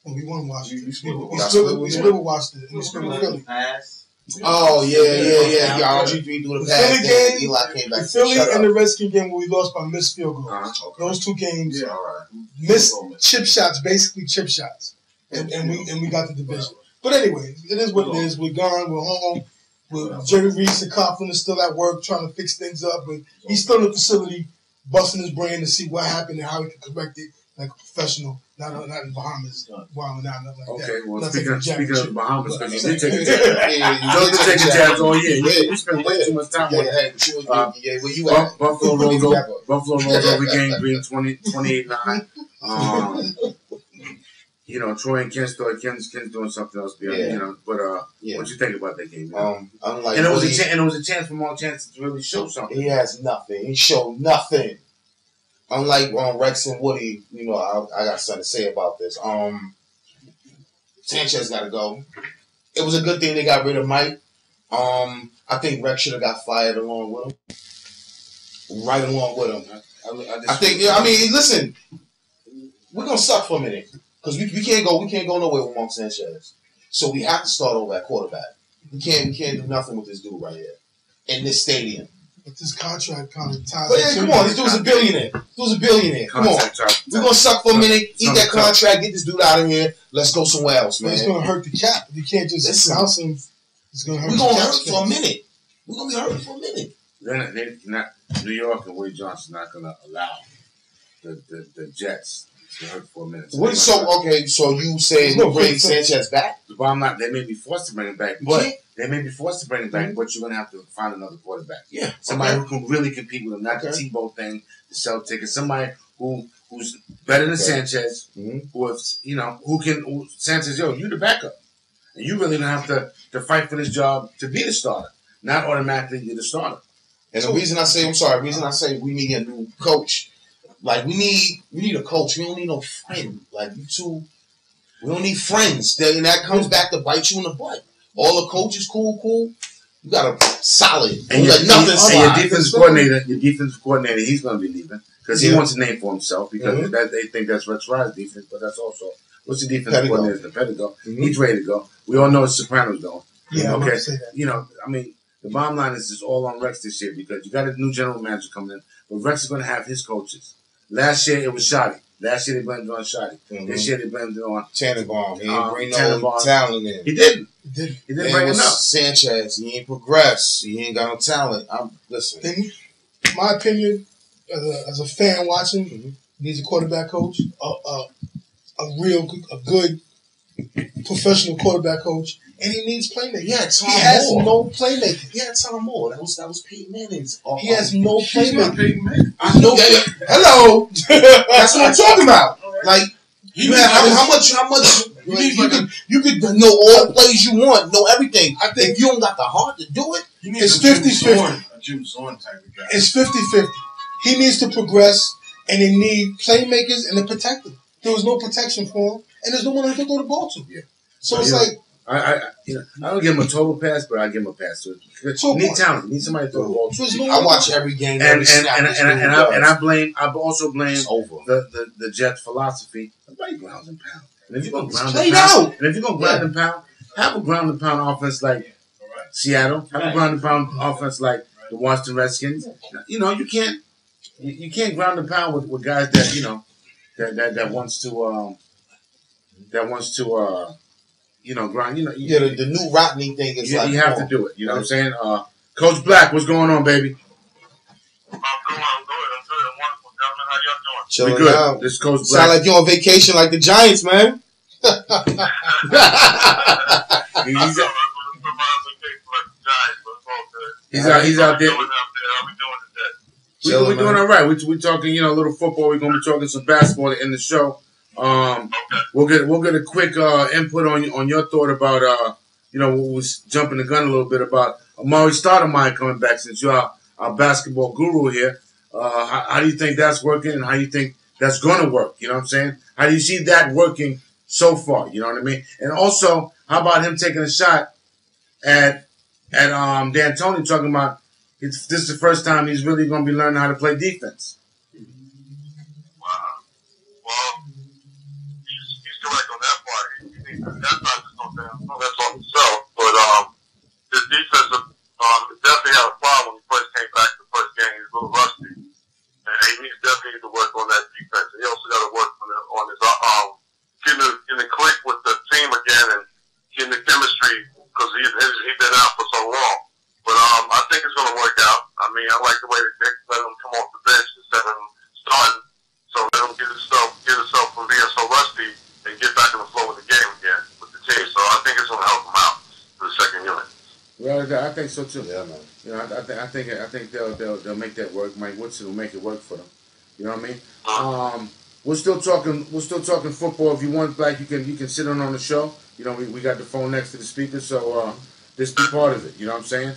And we won Washington. We split with We Washington. split with Washington. And we split with Philly. Pass. Oh, yeah. RG3 doing The the pass. Philly game, Eli came back. The Philly and the Redskin game where we lost by missed field goals. Okay. Those 2 games, Yeah, all right. missed chip shots, basically chip shots. and we got the division. But anyway, it is what it is. We're gone. We're home. Jerry Reese and Coughlin is still at work trying to fix things up, but he's still in the facility busting his brain to see what happened and how he can correct it like a professional, not in Bahamas, wilding out, nothing like that. Okay, well, Nothing speaking of the Bahamas, because you did take take a jab. You did take a jab all year. You spent way too much time on it. Where you at? Buffalo rolls over Gang Green 28-9. You know, Troy and Ken's doing something else beyond, you know. But what you think about that game? Unlike and it was a chance for Mark Chance to really show something. He has nothing. He showed nothing. Unlike Rex and Woody, you know, I got something to say about this. Sanchez got to go. It was a good thing they got rid of Mike. I think Rex should have got fired along with him. Right along with him. I think. I mean, listen, we're gonna suck for a minute. Because we can't go nowhere with Mark Sanchez. So we have to start over at quarterback. We can't do nothing with this dude right here in this stadium. But this contract kind of ties. But yeah, come on, this dude's a billionaire. Come on, we're gonna suck for a minute, eat that contract, get this dude out of here. Let's go somewhere else, man. But it's gonna hurt the cap. You can't just bounce him. It's gonna hurt. We're gonna hurt for a minute. We're gonna be hurt for a minute. They're not New York and Wade Johnson's not gonna allow the Jets. For a minute. So you say bring Sanchez back? The bottom line, they may be forced to bring him back, but but you're going to have to find another quarterback. Yeah, somebody who can really compete with him, not the Tebow thing, the sell tickets. Somebody who's better than Sanchez, who Sanchez, you the backup, and you really don't have to fight for this job to be the starter, not automatically you're the starter. And the reason I say we need a new coach. Like, we need a coach. We don't need no friend. Like, you two, we don't need friends. And that comes back to bite you in the butt. All the coaches, cool. You got a solid. And your defensive coordinator, he's going to be leaving. Because he wants a name for himself. Because they think that's Rex Ryan's defense. But that's also, what's the defensive coordinator? The Pedigo. He's ready to go. We all know it's Sopranos going. Yeah, okay. Say that. You know, I mean, the bottom line is it's all on Rex this year. Because you got a new general manager coming in. But Rex is going to have his coaches. Last year, it was Shoddy. Last year, they blamed it on Shoddy. This year, they blamed it on Tannenbaum. He didn't bring no talent in. He didn't bring enough. Sanchez, he ain't progressed. He ain't got no talent. Listen. In my opinion, as a fan watching, he needs a quarterback coach, a good professional quarterback coach, and he needs playmakers. Yeah, he has no playmakers. Yeah, Tom Moore. That was Peyton Manning's. He has no playmakers. I know. Hello. That's what I'm talking about. Like, you have how much you could know all the plays you want, know everything. I think if you don't got the heart to do it, it's 50-50. A Jim Zorn type of guy. It's 50-50. He needs to progress, and they need playmakers and a protector. There was no protection for him, and there's no one who can throw the ball to. Yeah. So it's like. I don't give him a total pass, but I give him a pass. You need talent. You need somebody to throw the ball to. I watch every game, and I also blame the Jets' philosophy. Everybody ground and pound. And if you're gonna ground and pound, have a ground and pound offense like Seattle. Have a ground and pound offense like the Washington Redskins. You know, you can't ground and pound with guys that that wants to grind. The new Rodney thing is you have to do it. You know what I'm saying? Coach Black, what's going on, baby? I'm good. Wonderful, gentlemen. How y'all doing? Chilling we good. Out. This is Coach Black. Sound like you're on vacation like the Giants, man. He's out there. We're doing all right. We're talking, a little football. We're going to be talking some basketball to end the show. We'll get a quick input on your thought about we was jumping the gun a little bit about Amari Stoudemire coming back, since you're our basketball guru here. How do you think that's working, and how do you think that's going to work? You know what I'm saying? How do you see that working so far? You know what I mean? And also, how about him taking a shot at D'Antoni, talking about this is the first time he's really going to be learning how to play defense. Correct on that part. That's not just on them. That's on himself. But his defensive definitely had a problem when he first came back the first game. He was a little rusty, and he definitely needs to work on that defense. And he also got to work on his getting in the click with the Well, I think so too. Yeah, man. You know, I think they'll make that work. Mike Woodson will make it work for them. You know what I mean? We're still talking football. If you want, like, you can sit on the show. You know, we got the phone next to the speaker, so this be part of it. You know what I'm saying?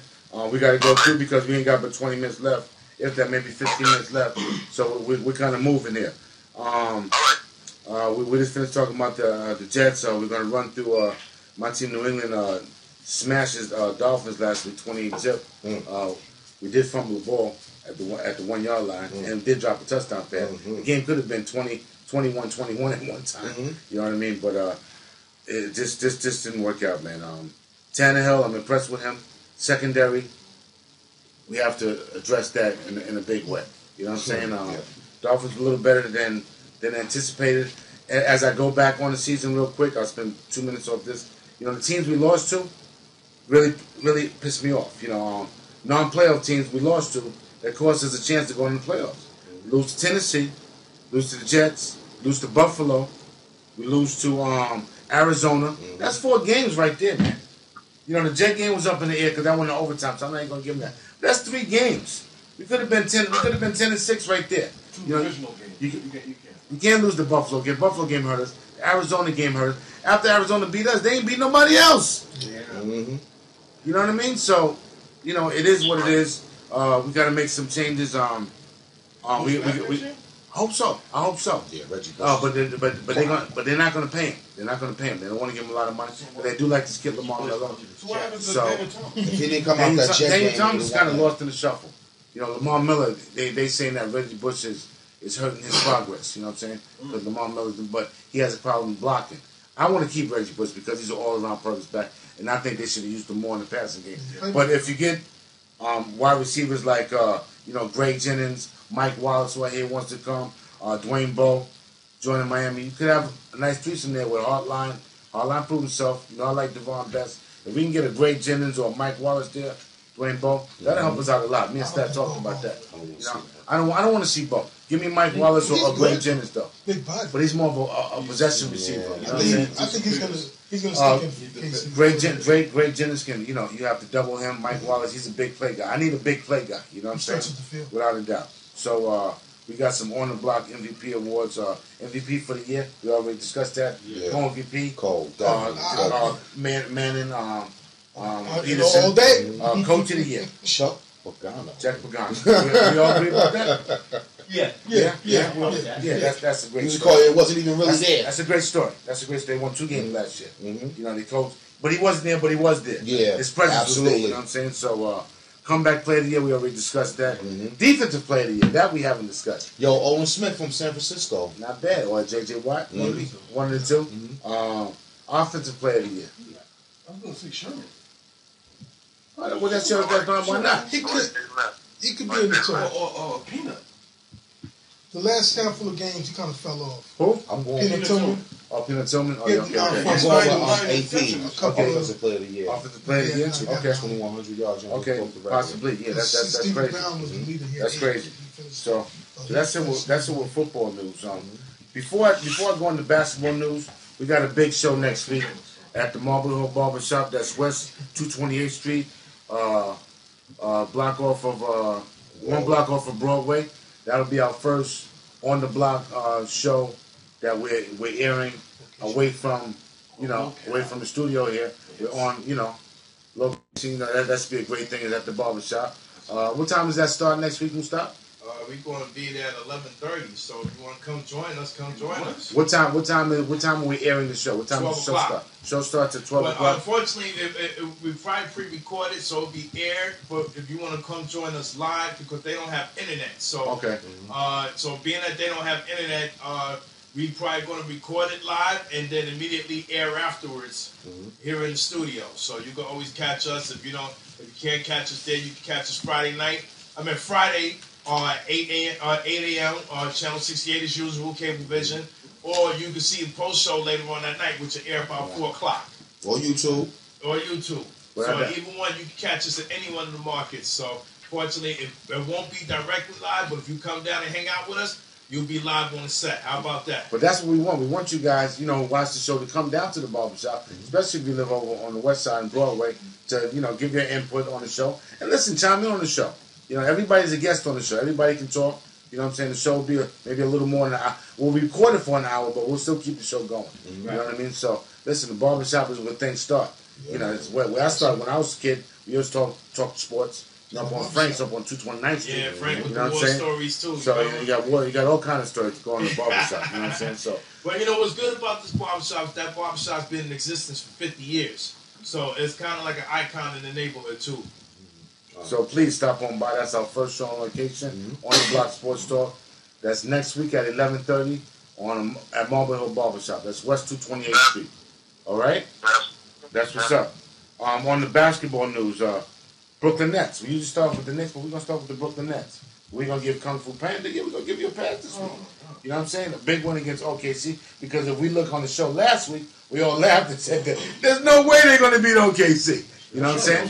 We got to go through because we ain't got but 20 minutes left. If that, maybe 15 minutes left. So we're kind of moving here. We just finished talking about the Jets. We're gonna run through my team, New England. Smashes Dolphins last week, 28-0. We did fumble the ball at the 1 yard line and did drop a touchdown pass. The game could have been 21-21 at one time. You know what I mean? But it just didn't work out, man. Tannehill, I'm impressed with him. Secondary, we have to address that in a big way. You know what I'm saying? Dolphins a little better than anticipated. As I go back on the season real quick, I'll spend 2 minutes off this. You know, the teams we lost to really pissed me off. You know, non-playoff teams we lost to that cost us a chance to go in the playoffs. Lose to Tennessee, lose to the Jets, lose to Buffalo, we lose to Arizona. That's 4 games right there, man. You know, the Jet game was up in the air because that went to overtime, so I'm not even gonna give them that. That's 3 games. We could have been 10. We could have been 10-6 right there. You know, you can't lose the Buffalo game. Buffalo game hurt us. The Arizona game hurt us. After Arizona beat us, they ain't beat nobody else. Yeah. You know what I mean? So, you know, it is what it is. We got to make some changes. I hope so. Yeah, Reggie. But they're not gonna pay him. They're not gonna pay him. They don't want to give him a lot of money, but they do like to skip Lamar Miller. So if he didn't come out that check, Daniel Thomas is kind of lost in the shuffle. You know, Lamar Miller. They saying that Reggie Bush is hurting his progress. You know what I'm saying? Because Lamar Miller's, but he has a problem blocking. I want to keep Reggie Bush because he's an all-around purpose back, and I think they should have used him more in the passing game. But if you get wide receivers like Greg Jennings, Mike Wallace, who I hear wants to come, Dwayne Bowe joining Miami, you could have a nice threesome there with Hartline. Hartline proved himself. You know, I like Devon Best. If we can get a Greg Jennings or Mike Wallace there, Dwayne Bowe, that'll help us out a lot. Me and Stat talking about that. You know, I don't want to see Bowe. Give me Mike Wallace or Greg Jennings though. Big body. But he's more of a possession receiver. You know what I'm saying? I think he's gonna stick in. Greg Jennings can, you have to double him. Mike Wallace, he's a big play guy. I need a big play guy. You know what I'm saying? Without a doubt. So we got some on the block MVP awards. MVP for the year. We already discussed that. Yeah. Co-MVP. Cole. Manning. Peterson. All day. Coach of the year. Chuck Pagano. Jack Pagano. We all agree about that? Yeah. That's a great story. Call it wasn't even really there. That's a great story. They won 2 games last year. You know, they coached, but he wasn't there. But he was there. Yeah, his presence absolutely. was there. You know what I'm saying? So, comeback player of the year, we already discussed that. Defensive player of the year, that we haven't discussed. Yo, Owen Smith from San Francisco, not bad. Or J.J. Watt, maybe 1 or 2. Offensive player of the year. I'm gonna say Sherman. Well, that's your why not? He could be in the top. Or Peanut. The last handful of games, he kind of fell off. Who? I'm going Peanut Tillman. Peanut Tillman? Oh, yeah, okay. I'm going with AP. Offensive player of the year. Offensive player of the year? Okay. 2,100 yards. Okay, possibly. Yeah, that's Steve crazy. Brown was the leader here. That's crazy. So that's it with football news. Before I go into basketball news, we got a big show next week at the Marble Hill Barbershop. That's West 228th Street. One block off of Broadway. That'll be our first on the block show that we're airing away from the studio here. We're on location. That's be a great thing is at the barbershop. What time does that start next week, Mustafa? We're going to be there at 11:30. So if you want to come join us. What time are we airing the show? What time does the show start? Show starts at 12 o'clock. Unfortunately, we probably pre-recorded, so it'll be aired. But if you want to come join us live, because they don't have internet, so okay. So being that they don't have internet, we probably going to record it live and then immediately air afterwards here in the studio. So you can always catch us if you can't catch us there. You can catch us Friday, 8 a.m. on Channel 68 as usual, Cablevision. Or you can see the post-show later on that night, which will air about 4 o'clock. Or YouTube. So either one, you can catch us at any one of the markets. So fortunately, it won't be directly live, but if you come down and hang out with us, you'll be live on the set. How about that? But that's what we want. We want you guys, you know, who watch the show to come down to the barbershop, especially if you live over on the west side and Broadway, to, you know, give your input on the show. And listen, chime in on the show. You know, everybody's a guest on the show. Everybody can talk. You know what I'm saying? The show will be maybe a little more than an hour. We'll record it for an hour, but we'll still keep the show going. You know what I mean? So, listen, the barbershop is where things start. You know, it's where I started when I was a kid. We used to talk sports. You know, up on Frank's, up on 229th Street. Yeah, Frank with you know the war stories too. So you got all kind of stories to go on the barbershop. You know what I'm saying? So, well, you know what's good about this barbershop is that barbershop's been in existence for 50 years. So it's kind of like an icon in the neighborhood too. So please stop on by. That's our first show on location on the Block Sports Talk. That's next week at 11:30 at Marble Hill Barbershop. That's West 228th Street. All right? That's what's up. On the basketball news, Brooklyn Nets. We usually start with the Knicks, but we're going to start with the Brooklyn Nets. We're going to give Kung Fu Panda. Yeah, we're going to give you a pass this week. You know what I'm saying? A big one against OKC. Because if we look on the show last week, we all laughed and said that there's no way they're going to beat OKC. You know what I'm saying?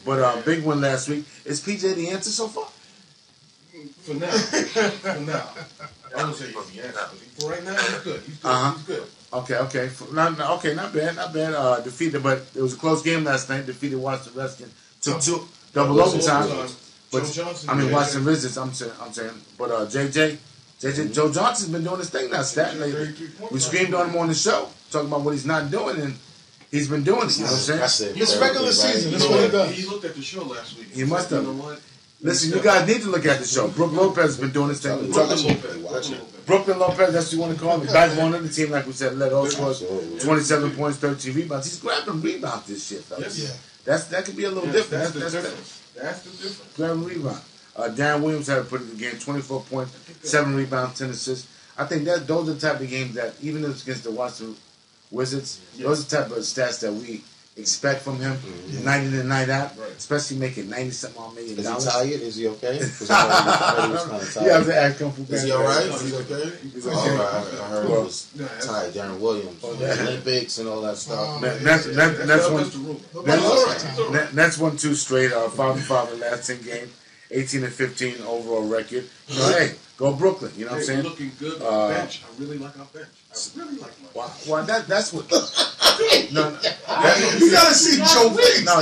But big one last week. Is PJ the answer so far? For now. For now. I don't say he's the answer. For right now, he's good. He's good. He's good. Okay. Not bad. Defeated, but it was a close game last night. Defeated Washington Redskins. Took two double overtime. But Washington Wizards. I'm saying. But Joe Johnson's been doing his thing now. Stat lately. We screamed on him on the show, talking about what he's not doing, and he's been doing it. You know what I'm saying? It's regular season. That's what he does. He looked at the show last week. He must have. You know what? Listen, you guys need to look at the show. Brooke Lopez has been doing his thing. Brooklyn Lopez, that's what you want to call him. The backbone of the team, like we said, led all scores, 27 points, 13 rebounds. He's grabbing rebounds this shit, fellas. That could be a little different. That's the difference. Grabbing rebound. Darren Williams had to put in the game, 24 points, 7 rebounds, 10 assists. I think that those are the type of games that, even if it's against the Washington Wizards, those are the type of stats that we expect from him, night in and night out, especially making $90-something million. Is he tired? Is he okay? You have to ask him for Is he all right? Is he okay? He's okay. I heard he was tired. Darren Williams, Olympics and all that stuff. That's 1-2 straight. 5-5 in the last 10 games, 18-15 overall record. You know, hey, go Brooklyn. You know what I'm saying? Looking good on the bench. I really like our bench. I really like my bench. Well, that's what. No, you gotta see Joe Wicks. No.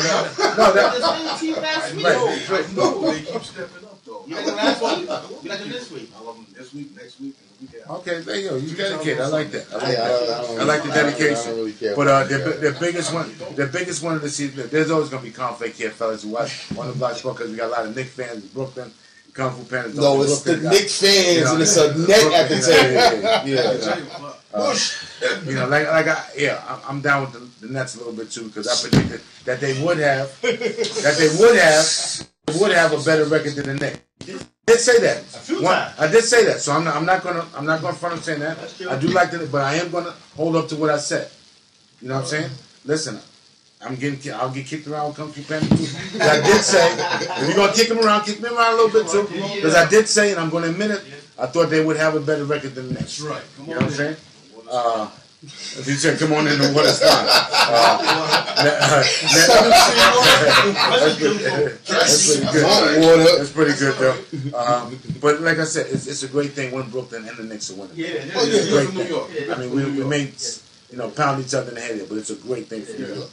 They keep stepping up though. You like them last week? You like them this week? I love them this week, next week, and the week after. Okay, there you go. You dedicated. I like that. I like the dedication. But the biggest one of the season. There's always gonna be conflict here, fellas. Who watch on the Block Sport because we got a lot of Knicks fans in Brooklyn. Kung Fu Panda. No, it's the Knicks fans, and it's a net at the table. You know, I'm down with the Nets a little bit too because I predicted that they would have a better record than the Knicks. I did say that. I did say that, so I'm not gonna front of saying that. I do like that, but I am gonna hold up to what I said. You know what I'm saying? Listen. I'll get kicked around with Kung Fu Panda too. I did say, if you're going to kick me around a little bit too. Because I did say, and I'm going to admit it, I thought they would have a better record than the Nets. That's right. You know what I'm saying? If you said, come on in and what it's not. That's pretty good though. But like I said, it's a great thing when Brooklyn and the Knicks are winning. It's a great thing. I mean, we may pound each other in the head, but it's a great thing for New York.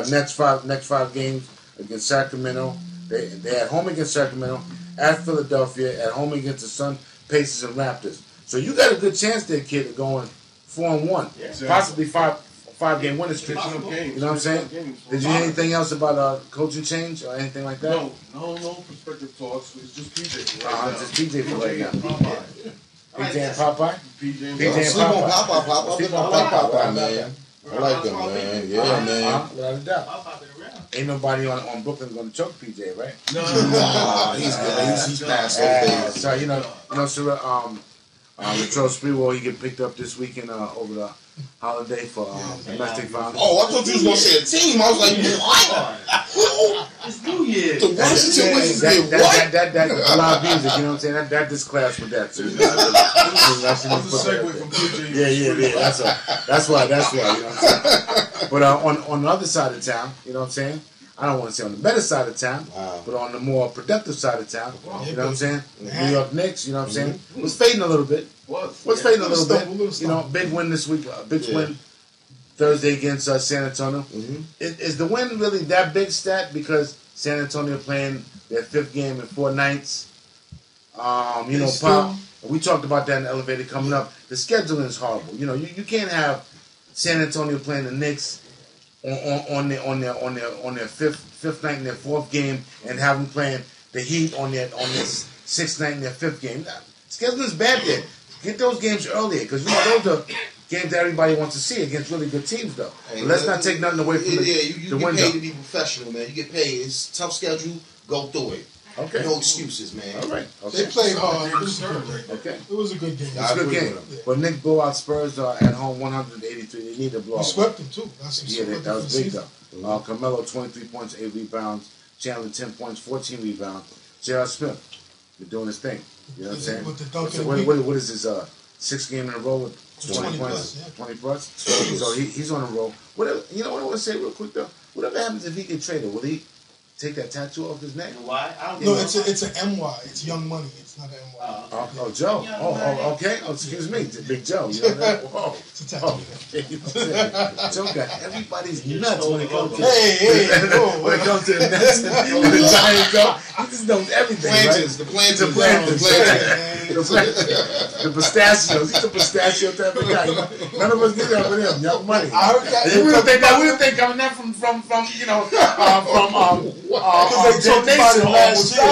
Next five games against Sacramento. They're at home against Sacramento, at Philadelphia, at home against the Sun, Pacers, and Raptors. So you got a good chance there, kid, of going 4-1, possibly five-game winning streak. You know what I'm saying? Did you hear anything else about coaching change or anything like that? No perspective talks. It's just PJ. Just PJ for right now. PJ and Popeye? PJ and Popeye. Sleep on Popeye, man. I like them, man. Yeah, man. Without a doubt. Ain't nobody on Brooklyn going to choke PJ, right? No, he's good. He's past those days. So, sir, Latrell Sprewell, he get picked up this weekend over the holiday for domestic violence. Oh, I thought you was going to say a team. I was like, what? It's New Year's. The Washington Wizards did what? That loud music, you know what I'm saying? That this class with that. So, that's a segue from PJ. Yeah. That's why, you know what I'm saying? But on the other side of town, you know what I'm saying? I don't want to say on the better side of town, but on the more productive side of town. You know what I'm saying? New York Knicks, you know what I'm saying? Was fading a little bit. Was fading a little bit. You know, big win this week. Big win Thursday against San Antonio. Is the win really that big stat because San Antonio playing their 5th game in 4 nights? You know, Pop, we talked about that in the elevator coming up. The scheduling is horrible. You know, you can't have San Antonio playing the Knicks on their fifth night in their 4th game and have them playing the Heat on their 6th night in their 5th game. Scheduling is bad there. Get those games earlier because you know those are games that everybody wants to see against really good teams, though. Hey, let's not take nothing away from you get paid to be professional, man. You get paid. It's a tough schedule. Go through it. Okay. No excuses, man. All right. Okay. They played hard. It was a good game. It was a good game. But Knicks blow out Spurs at home 183. They need to blow out. We swept them, too. That was big, though. Carmelo, 23 points, 8 rebounds. Chandler, 10 points, 14 rebounds. J.R. Smith, been doing his thing. You know what I'm saying? What is his 6th game in a row with 20 points? 20 plus? So he's on a roll. You know what I want to say real quick, though? Whatever happens if he get traded, will he take that tattoo off his neck? Why? No, it's an MY. It's Young Money. It's not an MY. Joe. Okay. Excuse me. It's Big Joe. You know that? Whoa. It's a tattoo. Joe got everybody's nuts when it comes to when it comes to the Nets and the Giants. He just knows everything. The planters. The pistachios. He's a pistachio type of guy. None of us knew that with him. Young Money. I heard that. We didn't think coming that from you know because they talked about it last year.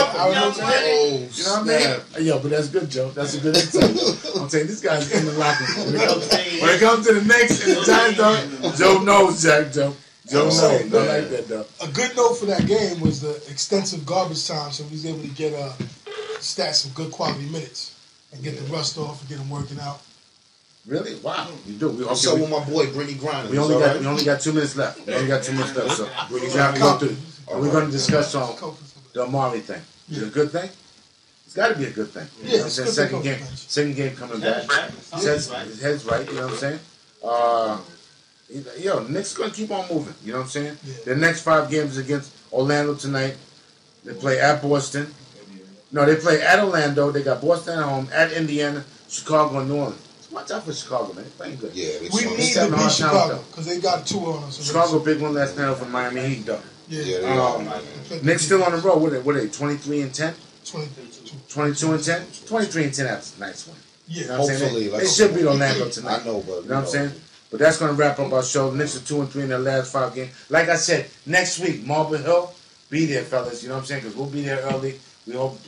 You know what I mean? Yo, but that's good, Joe. That's a good insight. I'm saying this guy's in the locker room. When it comes to the Knicks and the Giants, though, Joe knows, Jack. Joe knows. I like that, though. A good note for that game was the extensive garbage time, so he was able to get stats some good quality minutes and get the rust off and get him working out. Really? Wow. You do. So with my boy Brittany Griner. We only got 2 minutes left. So we're going to discuss the Amari thing. Is it a good thing? It's got to be a good thing. Yeah, you know what I'm saying? Second game coming back. His head's right. You know what I'm saying? Knicks going to keep on moving. You know what I'm saying? Yeah. The next 5 games against Orlando tonight. They play at Boston. No, they play at Orlando. They got Boston at home, at Indiana, Chicago, and New Orleans. Watch out for Chicago, man. They're playing good. Yeah, we need to beat Chicago because they got 2 on us. Chicago big one last night over Miami Heat, though. Yeah. Knicks still on the road. What are they? 23-10. 22-10. 23-10. That's a nice one. Yeah. You know what I'm saying? They should beat Orlando tonight. I know, but you know what I'm saying? But that's going to wrap up our show. The Knicks are 2-3 in their last 5 games. Like I said, next week, Marble Hill, be there, fellas. You know what I'm saying? Because we'll be there early. We hope,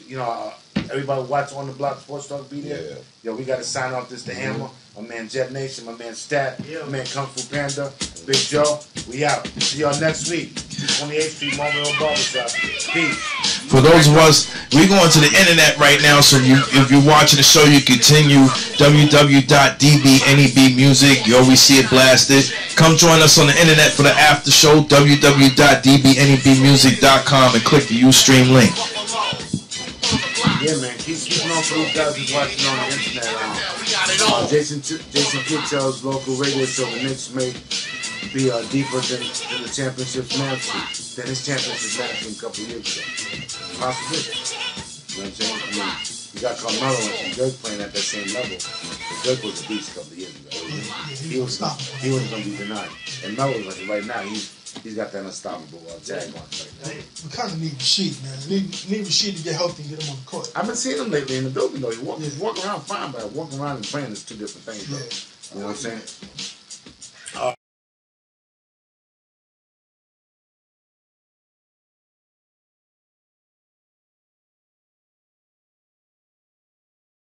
everybody watch On the Block Sports Talk be there. Yo, we got to sign off this to Hammer, my man Jet Nation, my man Stat, my man Kung Fu Panda, Big Joe. We out. See y'all next week. 28th Street, Marble Hill Barbershop. Peace. For those of us, we're going to the internet right now, so if you're watching the show, you continue www.dbnebmusic. You always see it blasted. Come join us on the internet for the after show, www.dbnebmusic.com, and click the Ustream link. Yeah, man. Keep on for those guys who's watching on the internet. Jason Kitchell's local radio show, the Knicks may be deeper than the championships match. Than his championship match from a couple of years ago. Possibly. You know what I'm saying? I mean, you got Carmelo and Dirk playing at that same level. But Dirk was a beast a couple of years ago. He wasn't going to be denied. And Melo, like right now, he's got that unstoppable tag on. We kind of need Rasheed, man. We need Rasheed to get healthy and get him on the court. I've been seeing him lately in the building, though. He's walking around fine, but walking around and playing is 2 different things, though. You know what I'm saying?